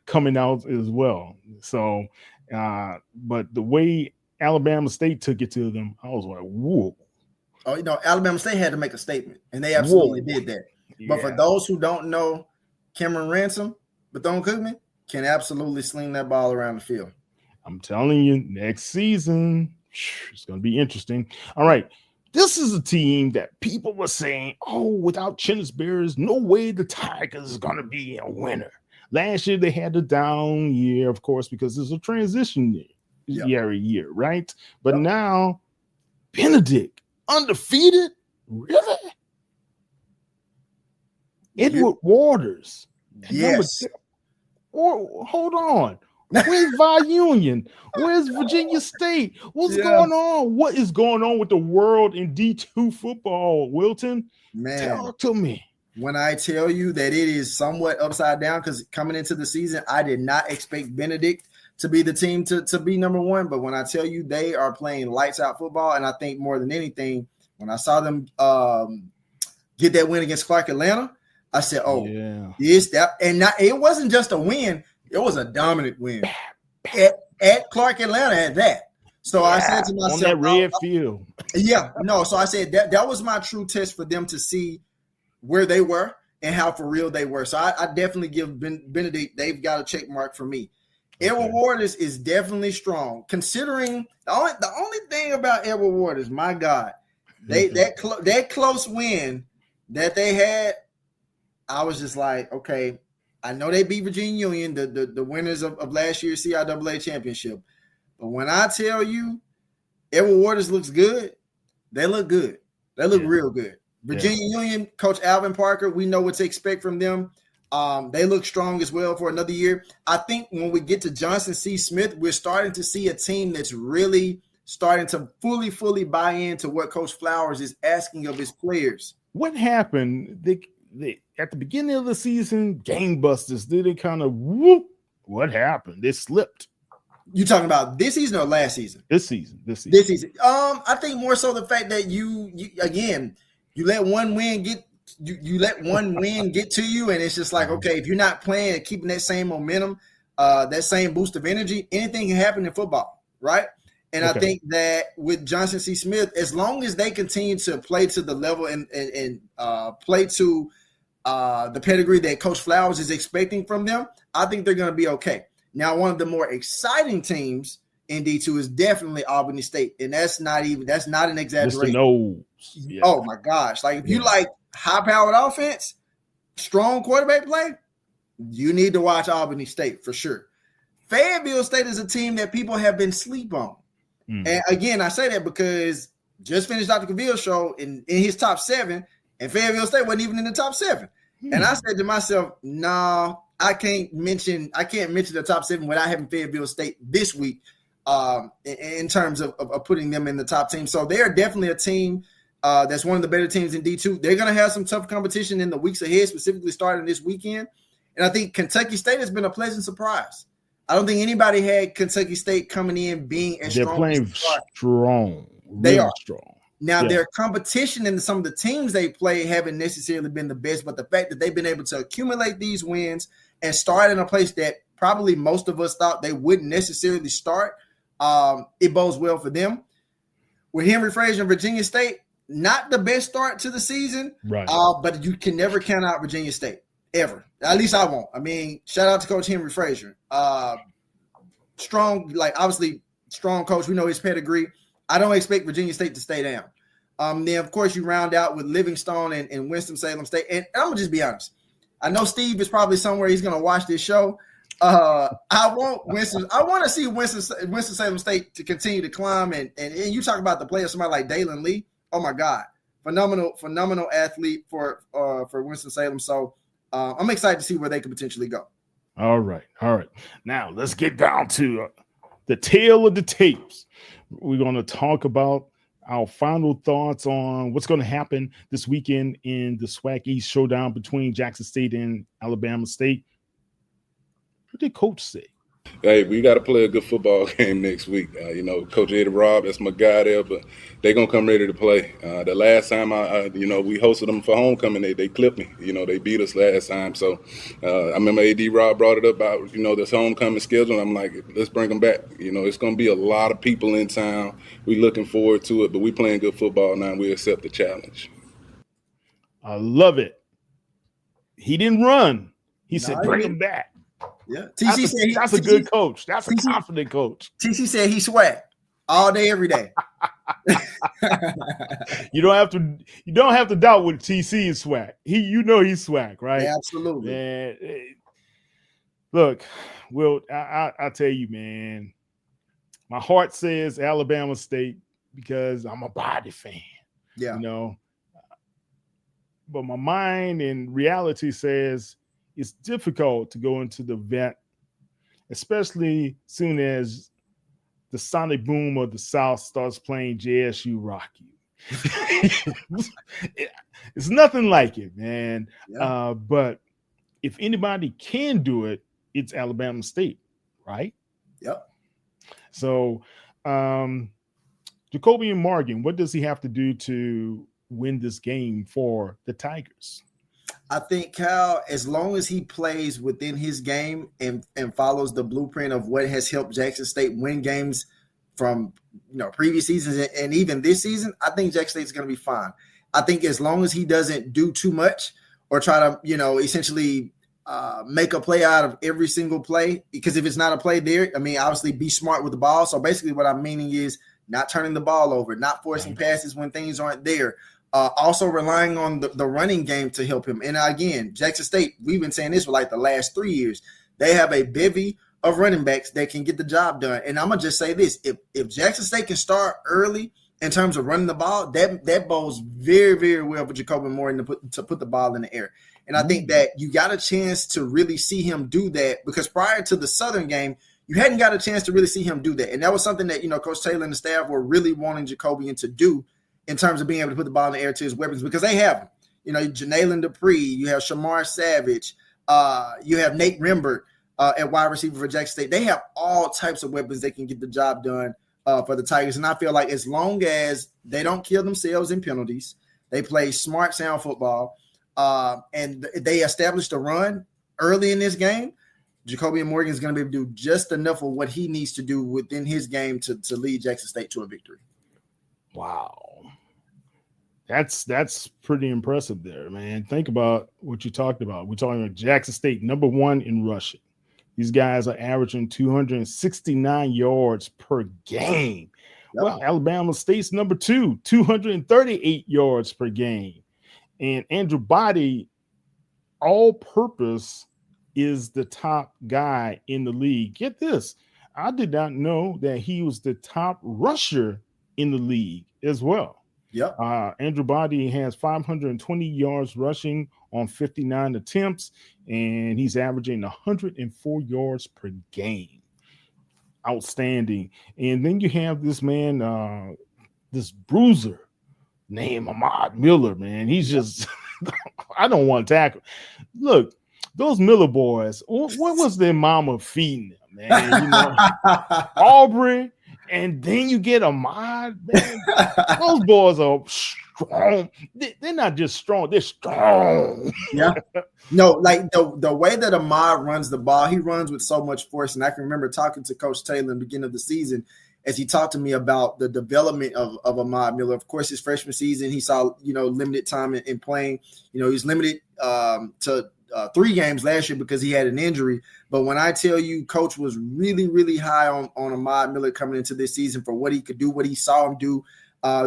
Speaker 2: coming out as well. So, but the way Alabama State took it to them, I was like, whoa.
Speaker 3: Oh, Alabama State had to make a statement, and they absolutely did that. Yeah. But for those who don't know, Cameron Ransom, Bethune-Cookman, can absolutely sling that ball around the field.
Speaker 2: I'm telling you, next season, it's going to be interesting. All right. This is a team that people were saying, without Chennis Bears, no way the Tigers is going to be a winner. Last year, they had a down year, of course, because it's a transition year, right? But now, Benedict, undefeated? Really? Edward Waters.
Speaker 3: Yes.
Speaker 2: Hold on. Where's Vi Union? Where's Virginia State? What's going on? What is going on with the world in D2 football, Wilton?
Speaker 3: Man,
Speaker 2: talk to me.
Speaker 3: When I tell you that it is somewhat upside down, because coming into the season, I did not expect Benedict to be the team to be number one. But when I tell you they are playing lights out football, and I think more than anything, when I saw them get that win against Clark Atlanta, I said, "Oh, it wasn't just a win; it was a dominant win at Clark Atlanta at that." So I said to myself,
Speaker 2: on that red field,
Speaker 3: So I said that was my true test for them to see where they were and how for real they were. So I definitely give Benedict, they've got a check mark for me. Edward Waters is definitely strong, considering the only thing about Edward Waters, my God, that close win that they had, I was just like, okay, I know they beat Virginia Union, the winners of last year's CIAA championship. But when I tell you Edward Waters looks good, they look good. They look real good. Virginia Union, Coach Alvin Parker, we know what to expect from them. They look strong as well for another year. I think when we get to Johnson C. Smith, we're starting to see a team that's really starting to fully buy into what Coach Flowers is asking of his players.
Speaker 2: What happened? They at the beginning of the season, game busters. Did it kind of whoop? What happened? They slipped.
Speaker 3: You talking about this season or last season?
Speaker 2: This season.
Speaker 3: I think more so the fact that you let one win get you let one win get to you, and it's just like, okay, if you're not playing and keeping that same momentum, that same boost of energy, anything can happen in football, right? And I think that with Johnson C. Smith, as long as they continue to play to the level and play to the pedigree that Coach Flowers is expecting from them, I think they're going to be okay. Now, one of the more exciting teams in D2 is definitely Albany State, and that's not an exaggeration. Oh my gosh! Like if you like high-powered offense, strong quarterback play, you need to watch Albany State for sure. Fayetteville State is a team that people have been sleep on, and again, I say that because just finished Dr. Cavill's show in his top 7, and Fayetteville State wasn't even in the top 7. And I said to myself, "No, I can't mention the top 7 without having Fayetteville State this week in terms of putting them in the top team." So they are definitely a team that's one of the better teams in D2. They're going to have some tough competition in the weeks ahead, specifically starting this weekend. And I think Kentucky State has been a pleasant surprise. I don't think anybody had Kentucky State coming in being as strong.
Speaker 2: They're playing strong.
Speaker 3: They are
Speaker 2: strong.
Speaker 3: Now, their competition in some of the teams they play haven't necessarily been the best, but the fact that they've been able to accumulate these wins and start in a place that probably most of us thought they wouldn't necessarily start, it bodes well for them. With Henry Frazier and Virginia State, not the best start to the season,
Speaker 2: right?
Speaker 3: But you can never count out Virginia State, ever. At least I won't. I mean, shout out to Coach Henry Frazier. Strong, obviously strong coach. We know his pedigree. I don't expect Virginia State to stay down. Then, of course, you round out with Livingstone and Winston-Salem State. And I'm going to just be honest. I know Steve is probably somewhere he's going to watch this show. I want to see Winston-Salem State to continue to climb. And you talk about the player, somebody like Dalen Lee. Oh, my God. Phenomenal athlete for Winston-Salem. So I'm excited to see where they could potentially go.
Speaker 2: All right. Now, let's get down to the tail of the tapes. We're going to talk about our final thoughts on what's going to happen this weekend in the SWAC East showdown between Jackson State and Alabama State. What did Coach say?
Speaker 4: Hey, we got to play a good football game next week. Coach Eddie Robb, that's my guy there, but they're going to come ready to play. The last time we hosted them for homecoming, they clipped me. They beat us last time. So I remember AD Robb brought it up about, this homecoming schedule. And I'm like, let's bring them back. It's going to be a lot of people in town. We're looking forward to it, but we're playing good football now, and we accept the challenge.
Speaker 2: I love it. He didn't run. He said, bring him back.
Speaker 3: Yeah,
Speaker 2: TC said that's a good coach. That's a confident coach.
Speaker 3: TC said he SWAC all day, every day.
Speaker 2: You don't have to doubt what TC is SWAC. He's SWAC, right?
Speaker 3: Yeah, absolutely.
Speaker 2: Man, look, Will, I tell you, man, my heart says Alabama State because I'm a body fan.
Speaker 3: Yeah,
Speaker 2: but my mind and reality says it's difficult to go into the vet especially soon as the sonic boom of the South starts playing JSU Rock You. It's nothing like it, man.
Speaker 3: Yeah.
Speaker 2: But if anybody can do it, it's Alabama State, right?
Speaker 3: Yep.
Speaker 2: So Jacoby and Morgan, what does he have to do to win this game for the Tigers?
Speaker 3: I think, Cal, as long as he plays within his game and follows the blueprint of what has helped Jackson State win games from previous seasons and even this season, I think Jackson State's going to be fine. I think as long as he doesn't do too much or try to, essentially make a play out of every single play, because if it's not a play there, I mean, obviously be smart with the ball. So basically what I'm meaning is not turning the ball over, not forcing passes when things aren't there. Also relying on the running game to help him. And again, Jackson State, we've been saying this for like the last 3 years. They have a bevy of running backs that can get the job done. And I'm going to just say this. If Jackson State can start early in terms of running the ball, that bodes very, very well for Jacoby Morgan to put the ball in the air. And I think that you got a chance to really see him do that, because prior to the Southern game, you hadn't got a chance to really see him do that. And that was something that, Coach Taylor and the staff were really wanting Jacoby to do in terms of being able to put the ball in the air to his weapons, because they have them. Janaylon Dupree, you have Shamar Savage, you have Nate Rimbert at wide receiver for Jackson State. They have all types of weapons that can get the job done for the Tigers. And I feel like as long as they don't kill themselves in penalties, they play smart, sound football, and they establish the run early in this game, Jacoby Morgan is going to be able to do just enough of what he needs to do within his game to lead Jackson State to a victory.
Speaker 2: Wow. That's pretty impressive there, man. Think about what you talked about. We're talking about Jackson State, number 1 in rushing. These guys are averaging 269 yards per game. Yep. Well, Alabama State's number 2, 238 yards per game. And Andrew Body, all purpose, is the top guy in the league. Get this. I did not know that he was the top rusher in the league as well.
Speaker 3: Yep.
Speaker 2: Andrew Body has 520 yards rushing on 59 attempts, and he's averaging 104 yards per game. Outstanding. And then you have this man, this bruiser named Ahmad Miller, man. He's just, I don't want to tackle. Look, those Miller boys, what was their mama feeding them, man? Aubrey. And then you get Ahmad, man. Those boys are strong. They're not just strong, they're strong.
Speaker 3: Yeah. No, like the way that Ahmad runs the ball, he runs with so much force. And I can remember talking to Coach Taylor in the beginning of the season as he talked to me about the development of Ahmad Miller. Of course, his freshman season, he saw, limited time in playing. He's limited to 3 games last year because he had an injury. But when I tell you, Coach was really, really high on Ahmad Miller coming into this season for what he could do, what he saw him do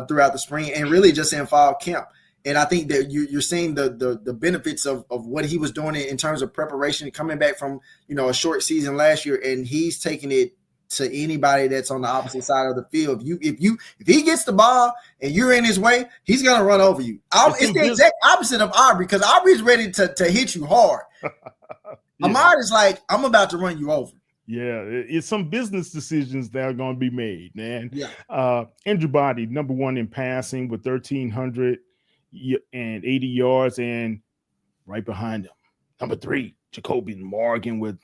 Speaker 3: throughout the spring, and really just in fall camp. And I think that you're seeing the benefits of what he was doing in terms of preparation, coming back from a short season last year, and he's taking it to anybody that's on the opposite side of the field. If he gets the ball and you're in his way, he's gonna run over you. It's the exact opposite of Aubrey, because Aubrey's ready to hit you hard. Yeah. Ahmad is like, I'm about to run you over.
Speaker 2: Yeah, it's some business decisions that are going to be made, man.
Speaker 3: Yeah.
Speaker 2: Andrew Body, number 1 in passing with 1,380 yards, and right behind him, number 3, Jacoby Morgan with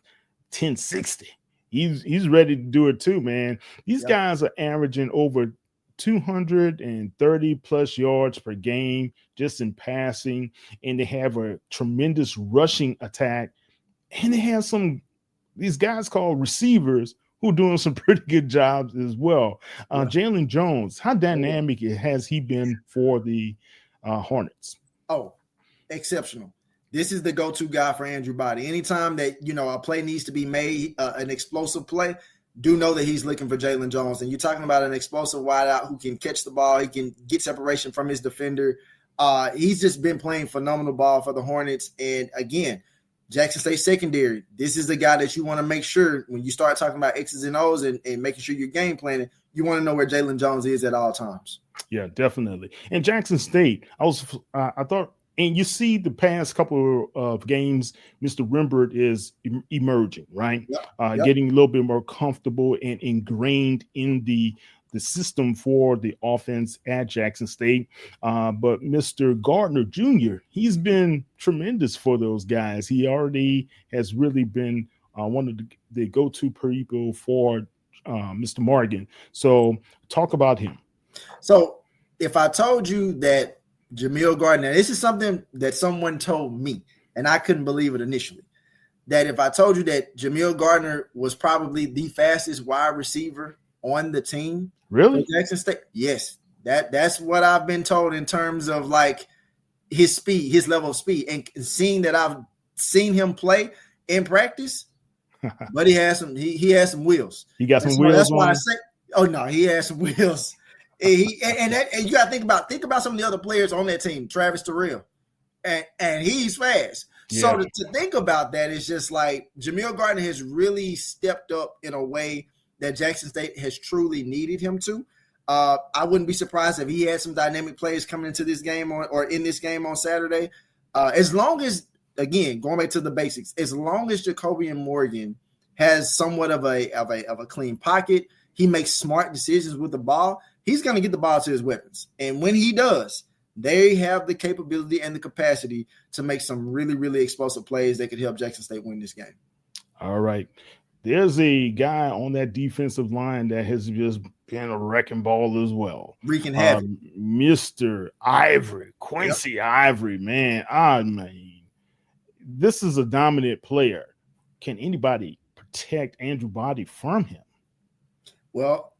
Speaker 2: 1,060. He's ready to do it too, man. These guys are averaging over 230 plus yards per game just in passing, and they have a tremendous rushing attack, and they have these guys called receivers who are doing some pretty good jobs as well. Jalen Jones, how dynamic has he been for the Hornets?
Speaker 3: Oh, exceptional. This is the go-to guy for Andrew Body. Anytime that, a play needs to be made, an explosive play, do know that he's looking for Jalen Jones. And you're talking about an explosive wideout who can catch the ball. He can get separation from his defender. He's just been playing phenomenal ball for the Hornets. And, again, Jackson State secondary, this is the guy that you want to make sure when you start talking about X's and O's and making sure you're game planning, you want to know where Jalen Jones is at all times.
Speaker 2: Yeah, definitely. And Jackson State, I thought And you see the past couple of games, Mr. Rembert is emerging, right?
Speaker 3: Yep.
Speaker 2: Getting a little bit more comfortable and ingrained in the system for the offense at Jackson State. But Mr. Gardner Jr., he's been tremendous for those guys. He already has really been one of the go-to people for Mr. Morgan. So talk about him.
Speaker 3: So if I told you that Jamil Gardner, this is something that someone told me, and I couldn't believe it initially, that if I told you that Jamil Gardner was probably the fastest wide receiver on the team,
Speaker 2: really,
Speaker 3: Jackson State, yes, that's what I've been told in terms of like his speed, his level of speed, and seeing that I've seen him play in practice, but he has some wheels.
Speaker 2: He got some wheels.
Speaker 3: That's why I say, oh no, he has some wheels. And you got to think about some of the other players on that team, Travis Terrell, and he's fast. Yeah. So to think about that is just like Jamil Gardner has really stepped up in a way that Jackson State has truly needed him to. I wouldn't be surprised if he had some dynamic plays coming into this game or in this game on Saturday. As long as, again, going back to the basics, as long as Jacoby and Morgan has somewhat of a clean pocket, he makes smart decisions with the ball, he's going to get the ball to his weapons. And when he does, they have the capability and the capacity to make some really, really explosive plays that could help Jackson State win this game.
Speaker 2: All right. There's a guy on that defensive line that has just been a wrecking ball as well.
Speaker 3: Wreaking havoc.
Speaker 2: Mr. Ivory, Quincy Ivory, man. I mean, this is a dominant player. Can anybody protect Andrew Body from him?
Speaker 3: Well,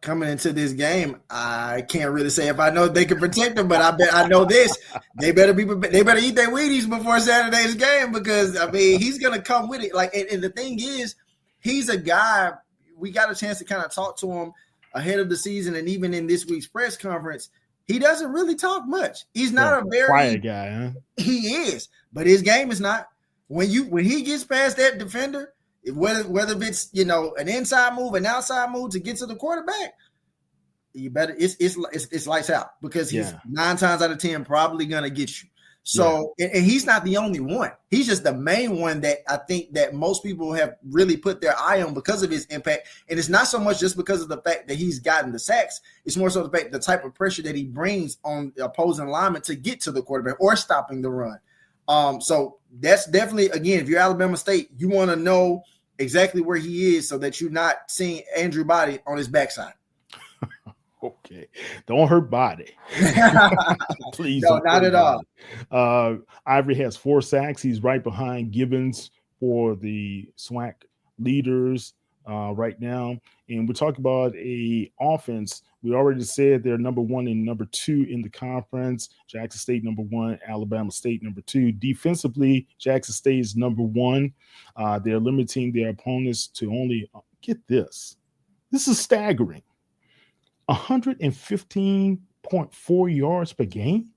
Speaker 3: coming into this game, I can't really say if I know they can protect him, but I know this: they better eat their Wheaties before Saturday's game, because I mean he's gonna come with it. Like, and the thing is, he's a guy we got a chance to kind of talk to him ahead of the season, and even in this week's press conference, he doesn't really talk much. He's not a very
Speaker 2: quiet guy, huh?
Speaker 3: He is, but his game is not. When he gets past that defender, whether it's an inside move, an outside move to get to the quarterback, you better it's lights out, because he's 9 times out of 10 probably gonna get you. So and he's not the only one. He's just the main one that I think that most people have really put their eye on because of his impact. And it's not so much just because of the fact that he's gotten the sacks. It's more so the fact the type of pressure that he brings on the opposing lineman to get to the quarterback or stopping the run. So that's definitely, again, if you're Alabama State, you want to know exactly where he is so that you're not seeing Andrew Body on his backside.
Speaker 2: Okay. Don't hurt Body. Please.
Speaker 3: No, not at all.
Speaker 2: Ivory has 4 sacks. He's right behind Gibbons for the SWAC leaders right now. And we're talking about a offense. We already said they're number 1 and number 2 in the conference. Jackson State number 1, Alabama State number 2. Defensively, Jackson State is number 1. They're limiting their opponents to only, get this. This is staggering. 115.4 yards per game.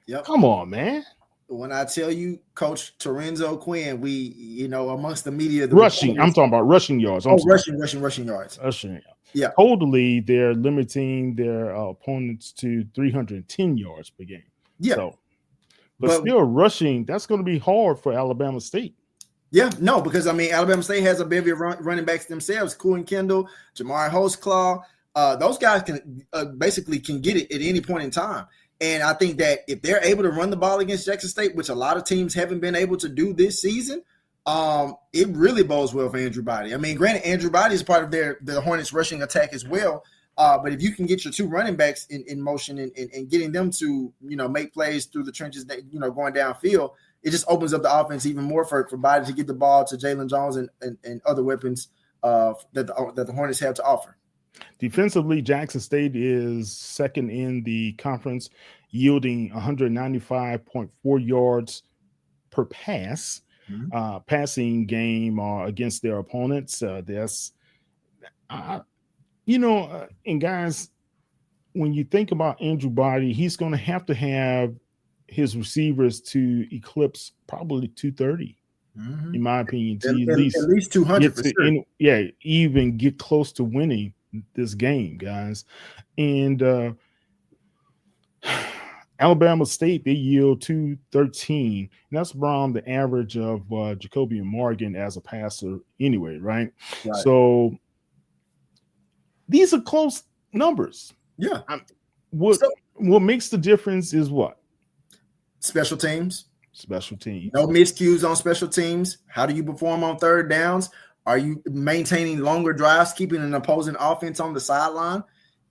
Speaker 3: Yep.
Speaker 2: Come on, man.
Speaker 3: When I tell you, Coach Torenzo Quinn, we, amongst the media,
Speaker 2: rushing. I'm talking about rushing yards.
Speaker 3: Rushing yards. Yeah.
Speaker 2: Totally, they're limiting their opponents to 310 yards per game.
Speaker 3: Yeah.
Speaker 2: So, but still rushing, that's going to be hard for Alabama State.
Speaker 3: Yeah, no, because, I mean, Alabama State has a bevy of running backs themselves, Coon Kendall, Jamar Hostclaw. Those guys can basically get it at any point in time. And I think that if they're able to run the ball against Jackson State, which a lot of teams haven't been able to do this season, it really bodes well for Andrew Body. I mean, granted, Andrew Body is part of the Hornets rushing attack as well. But if you can get your 2 running backs in motion and getting them to, make plays through the trenches, that going downfield, it just opens up the offense even more for Body to get the ball to Jalen Jones and other weapons that the Hornets have to offer.
Speaker 2: Defensively, Jackson State is second in the conference, yielding 195.4 yards per pass. Passing game against their opponents. And guys, when you think about Andrew Body, he's going to have his receivers to eclipse probably 230, in my opinion, to at
Speaker 3: least 200 for sure.
Speaker 2: Even get close to winning this game, guys. And Alabama State, they yield 213. And that's around the average of Jacoby and Morgan as a passer anyway, right? So these are close numbers.
Speaker 3: Yeah.
Speaker 2: What makes the difference is what?
Speaker 3: Special teams.
Speaker 2: Special teams.
Speaker 3: No miscues on special teams. How do you perform on third downs? Are you maintaining longer drives, keeping an opposing offense on the sideline?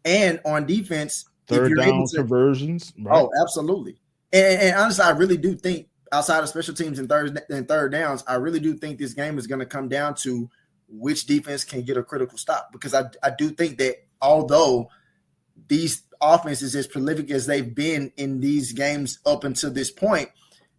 Speaker 3: And on defense,
Speaker 2: third down conversions. Right?
Speaker 3: Oh, absolutely. And honestly, I really do think outside of special teams and third downs, I really do think this game is going to come down to which defense can get a critical stop. Because I do think that although these offenses as prolific as they've been in these games up until this point,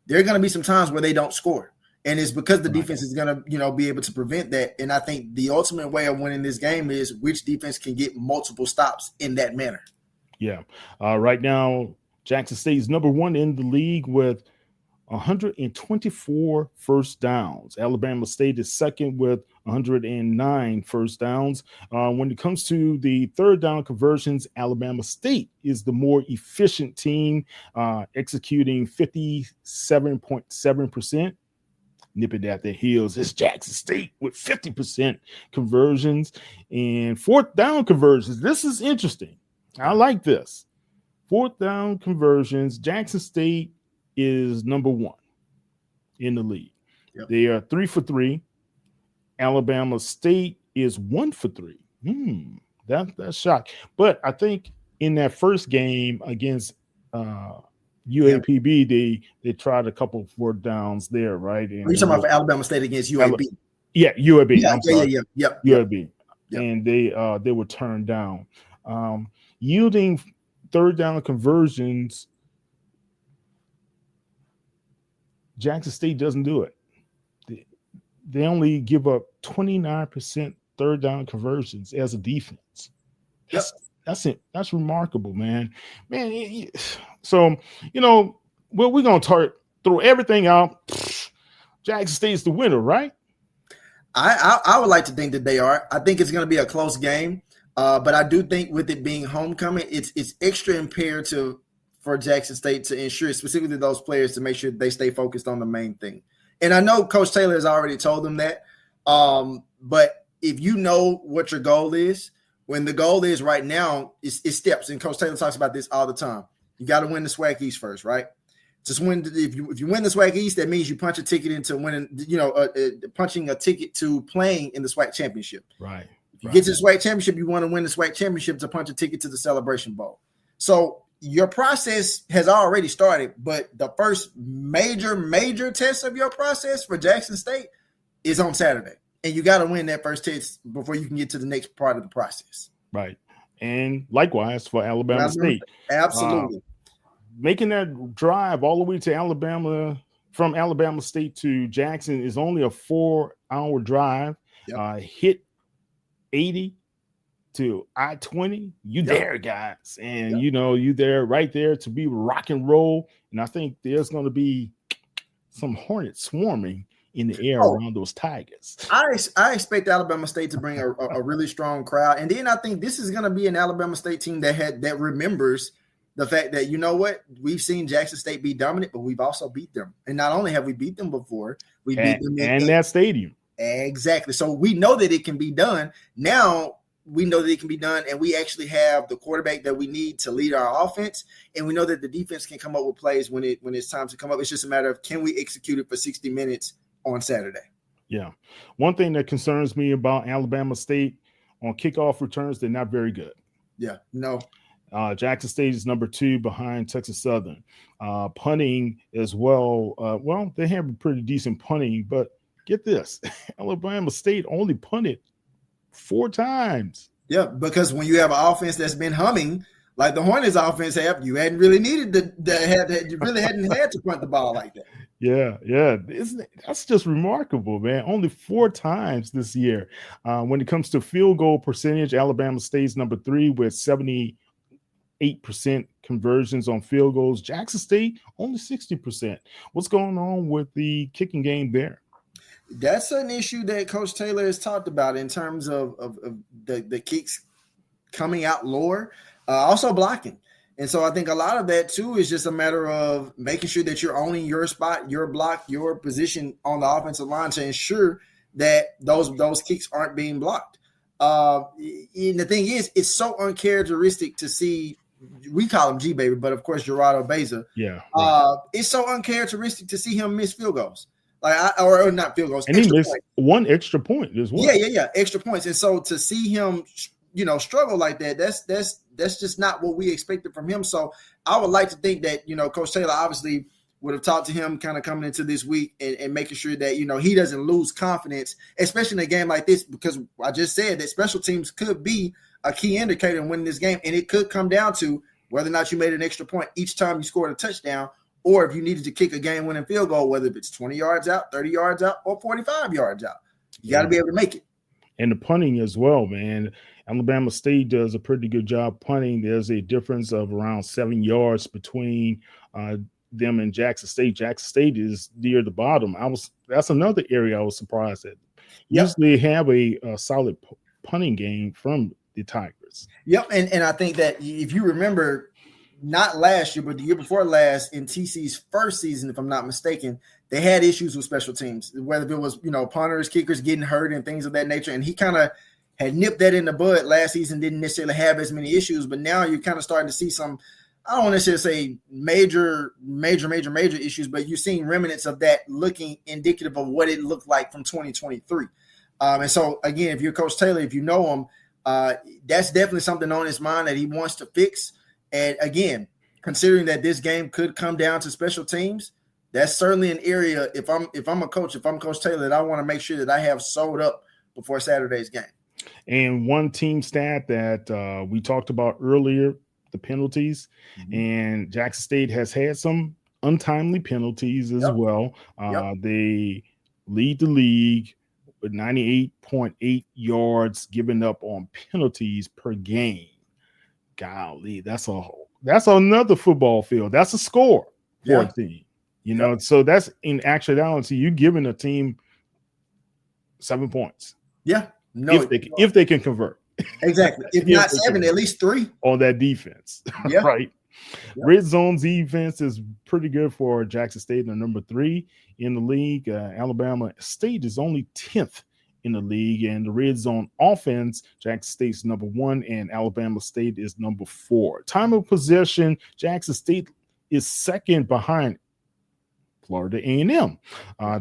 Speaker 3: there are going to be some times where they don't score. And it's because the defense is going to, be able to prevent that. And I think the ultimate way of winning this game is which defense can get multiple stops in that manner.
Speaker 2: Yeah. Right now, Jackson State is number one in the league with 124 first downs. Alabama State is second with 109 first downs. When it comes to the third down conversions, Alabama State is the more efficient team, executing 57.7%. Nipping at their heels is Jackson State with 50% conversions and fourth down conversions. This is interesting. I like this. Fourth down conversions, Jackson State is number one in the league. Yep. They are 3 for 3. Alabama State is 1 for 3. That's shock. But I think in that first game against UAPB, they tried a couple of fourth downs there, right? And
Speaker 3: you're talking about for Alabama State against UAB.
Speaker 2: UAB.
Speaker 3: Yeah,
Speaker 2: I'm sorry.
Speaker 3: Yep.
Speaker 2: UAB. Yep. And they were turned down. Yielding third down conversions, Jackson State doesn't do it. They only give up 29% third down conversions as a defense. That's it. That's remarkable, man. So, we're going to throw everything out. Jackson State's the winner, right?
Speaker 3: I would like to think that they are. I think it's going to be a close game. But I do think with it being homecoming, it's extra imperative for Jackson State to ensure, specifically those players, to make sure they stay focused on the main thing. And I know Coach Taylor has already told them that. But if you know what your goal is, when the goal is right now, it's steps. And Coach Taylor talks about this all the time. You got to win the SWAC East first, right? Just win. If you win the SWAC East, that means you punch a ticket into winning. Punching a ticket to playing in the SWAC championship.
Speaker 2: Right.
Speaker 3: If you get to the SWAC championship, you want to win the SWAC championship to punch a ticket to the Celebration Bowl. So your process has already started, but the first major test of your process for Jackson State is on Saturday. And you got to win that first test before you can get to the next part of the process.
Speaker 2: Right. And likewise for Alabama State.
Speaker 3: Absolutely.
Speaker 2: Making that drive all the way to Alabama, from Alabama State to Jackson, is only a 4-hour drive. Yep. Hit 80 to I-20. You there, guys. And, you there, right there to be rock and roll. And I think there's going to be some Hornets swarming in the air around those Tigers.
Speaker 3: I expect Alabama State to bring a really strong crowd. And then I think this is going to be an Alabama State team that remembers the fact that, we've seen Jackson State be dominant, but we've also beat them. And not only have we beat them before, we beat them in
Speaker 2: that stadium.
Speaker 3: Exactly. So we know that it can be done. Now we know that it can be done, and we actually have the quarterback that we need to lead our offense, and we know that the defense can come up with plays when it's time to come up. It's just a matter of, can we execute it for 60 minutes on Saturday?
Speaker 2: Yeah. One thing that concerns me about Alabama State on kickoff returns, they're not very good.
Speaker 3: Yeah. No.
Speaker 2: Jackson State is number 2 behind Texas Southern. Punting as well. They have a pretty decent punting, but get this, Alabama State only punted 4 times.
Speaker 3: Yeah, because when you have an offense that's been humming, like the Hornets offense have, you hadn't really needed you really hadn't had to punt the ball like that.
Speaker 2: Yeah. That's just remarkable, man. Only 4 times this year. When it comes to field goal percentage, Alabama State's number 3 with 78% conversions on field goals. Jackson State only 60%. What's going on with the kicking game there?
Speaker 3: That's an issue that Coach Taylor has talked about in terms of the kicks coming out lower. Also blocking. And so I think a lot of that too is just a matter of making sure that you're owning your spot, your block, your position on the offensive line to ensure that those kicks aren't being blocked. And the thing is, it's so uncharacteristic to see. We call him G baby, but of course Gerardo Beza.
Speaker 2: Yeah. Right.
Speaker 3: It's so uncharacteristic to see him miss field goals, or not field goals.
Speaker 2: And he missed one extra point as well.
Speaker 3: Yeah, extra points. And so to see him, struggle like that, that's just not what we expected from him. So I would like to think that Coach Taylor obviously would have talked to him kind of coming into this week and making sure that he doesn't lose confidence, especially in a game like this, because I just said that special teams could be a key indicator in winning this game, and it could come down to whether or not you made an extra point each time you scored a touchdown, or if you needed to kick a game-winning field goal, whether it's 20 yards out, 30 yards out, or 45 yards out. You got to be able to make it. And
Speaker 2: the punting as well, man. Alabama State does a pretty good job punting. There's a difference of around 7 yards between them and Jackson State. Jackson State is near the bottom. That's another area I was surprised at. Usually have a solid punting game from the Tigers.
Speaker 3: Yep, and I think that if you remember, not last year, but the year before last, in TC's first season, if I'm not mistaken, they had issues with special teams, whether it was, punters, kickers getting hurt and things of that nature. And he kind of had nipped that in the bud last season, didn't necessarily have as many issues. But now you're kind of starting to see some, I don't want to necessarily say major issues, but you're seeing remnants of that looking indicative of what it looked like from 2023. And so, again, if you're Coach Taylor, if you know him, that's definitely something on his mind that he wants to fix. And again, considering that this game could come down to special teams, that's certainly an area. If I'm a coach, if I'm Coach Taylor, that I want to make sure that I have sold up before Saturday's game.
Speaker 2: And one team stat that we talked about earlier, the penalties, and Jackson State has had some untimely penalties as well. They lead the league with 98.8 yards given up on penalties per game. Golly, that's another football field. That's a score for a team, So that's in actuality, you giving a team 7 points.
Speaker 3: Yeah, no,
Speaker 2: if they can convert.
Speaker 3: Exactly. If not 7, at least 3
Speaker 2: on that defense.
Speaker 3: Yeah.
Speaker 2: Right. Yeah. Red zone's defense is pretty good for Jackson State. They're number 3 in the league. Alabama State is only 10th in the league, and the red zone offense, Jackson State's number 1 and Alabama State is number 4. Time of possession, Jackson State is second behind Florida A&M.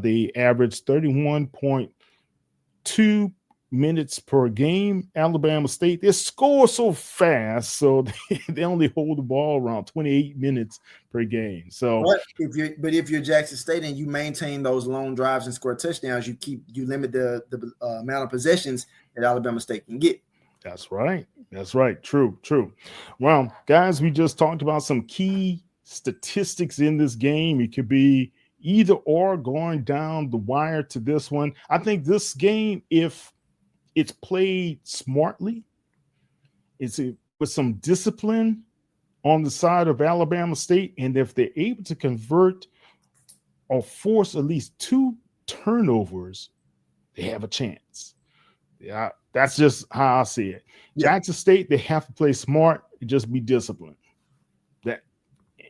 Speaker 2: They average 31.2 minutes per game. Alabama State, they score so fast, so they only hold the ball around 28 minutes per game. So,
Speaker 3: but if you're Jackson State and you maintain those long drives and score touchdowns, you limit the amount of possessions that Alabama State can get.
Speaker 2: That's right. True. Well, guys, we just talked about some key statistics in this game. It could be either or going down the wire to this one. I think this game, if it's played smartly, it's with some discipline on the side of Alabama State, and if they're able to convert or force at least 2 turnovers, they have a chance. Yeah, that's just how I see it. Yeah. Jackson State, they have to play smart, just be disciplined,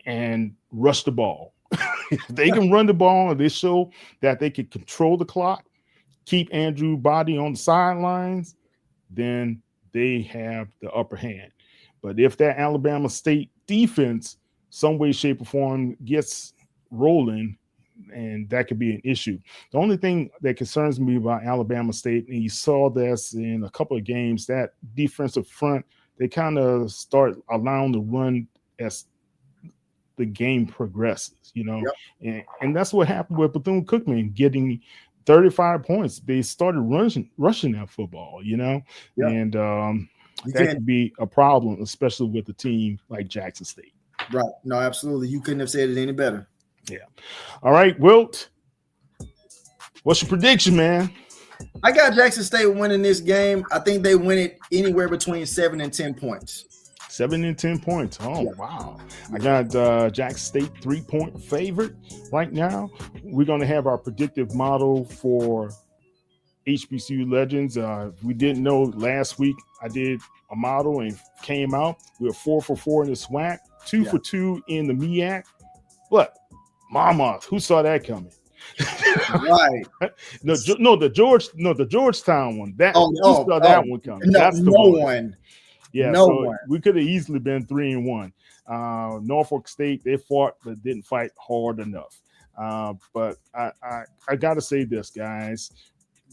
Speaker 2: and rush the ball. If they can run the ball and they show that they can control the clock, keep Andrew Body on the sidelines, then they have the upper hand. But if that Alabama State defense, some way, shape, or form, gets rolling, and that could be an issue. The only thing that concerns me about Alabama State, and you saw this in a couple of games, that defensive front, they kind of start allowing the run as the game progresses, and that's what happened with Bethune-Cookman getting 35 points. They started rushing that football, and that could be a problem, especially with a team like Jackson State.
Speaker 3: Right. No, absolutely. You couldn't have said it any better.
Speaker 2: Yeah. All right, Wilt, what's your prediction, man?
Speaker 3: I got Jackson State winning this game. I think they win it anywhere between 7 and 10 points.
Speaker 2: 7 and 10 points. Oh, yeah. Wow. I got Jackson State 3-point favorite right now. We're going to have our predictive model for HBCU Legends. If we didn't know, last week I did a model and came out. We were 4 for 4 in the SWAC. 2 for 2 in the MEAC. What? Mama, who saw that coming?
Speaker 3: Right.
Speaker 2: The Georgetown one. That one coming.
Speaker 3: No,
Speaker 2: That's the
Speaker 3: one.
Speaker 2: Yeah,
Speaker 3: no
Speaker 2: so
Speaker 3: one.
Speaker 2: We could have easily been 3-1. Norfolk State, they fought but didn't fight hard enough. But I got to say this, guys.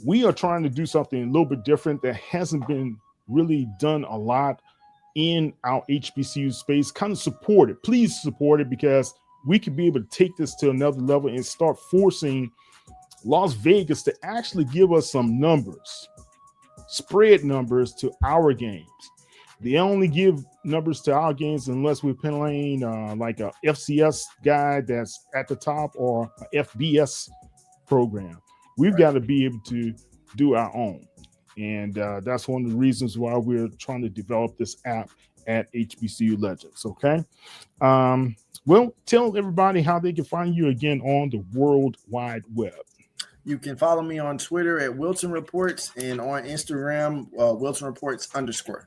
Speaker 2: We are trying to do something a little bit different that hasn't been really done a lot in our HBCU space. Kind of support it. Please support it, because we could be able to take this to another level and start forcing Las Vegas to actually give us some numbers, spread numbers to our games. They only give numbers to our games unless we're playing like a FCS guy that's at the top or a FBS program. We've got to be able to do our own. And that's one of the reasons why we're trying to develop this app at HBCU Legends, okay? Well, tell everybody how they can find you again on the World Wide Web.
Speaker 3: You can follow me on Twitter at Wilton Reports and on Instagram, Wilton Reports _.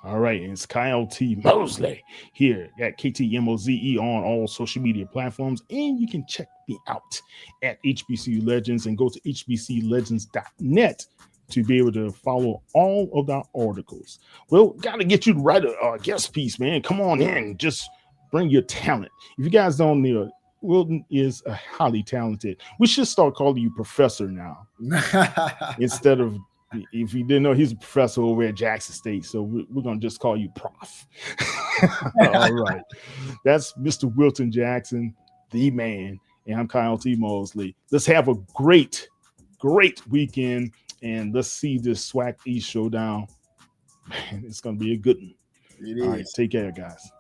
Speaker 2: All right, and it's Kyle T. Mosley here at KTMOZE on all social media platforms. And you can check me out at HBCU Legends and go to hbclegends.net to be able to follow all of our articles. Well, got to get you to write a guest piece, man. Come on in. Just bring your talent. If you guys don't know, Wilton is a highly talented. We should start calling you professor now instead of, if you didn't know, he's a professor over at Jackson State. So we're going to just call you Prof. All right. That's Mr. Wilton Jackson, the man. And I'm Kyle T. Mosley. Let's have a great weekend. And let's see this SWAC East showdown. Man, it's going to be a good one.
Speaker 3: It is.
Speaker 2: All right. Take care, guys.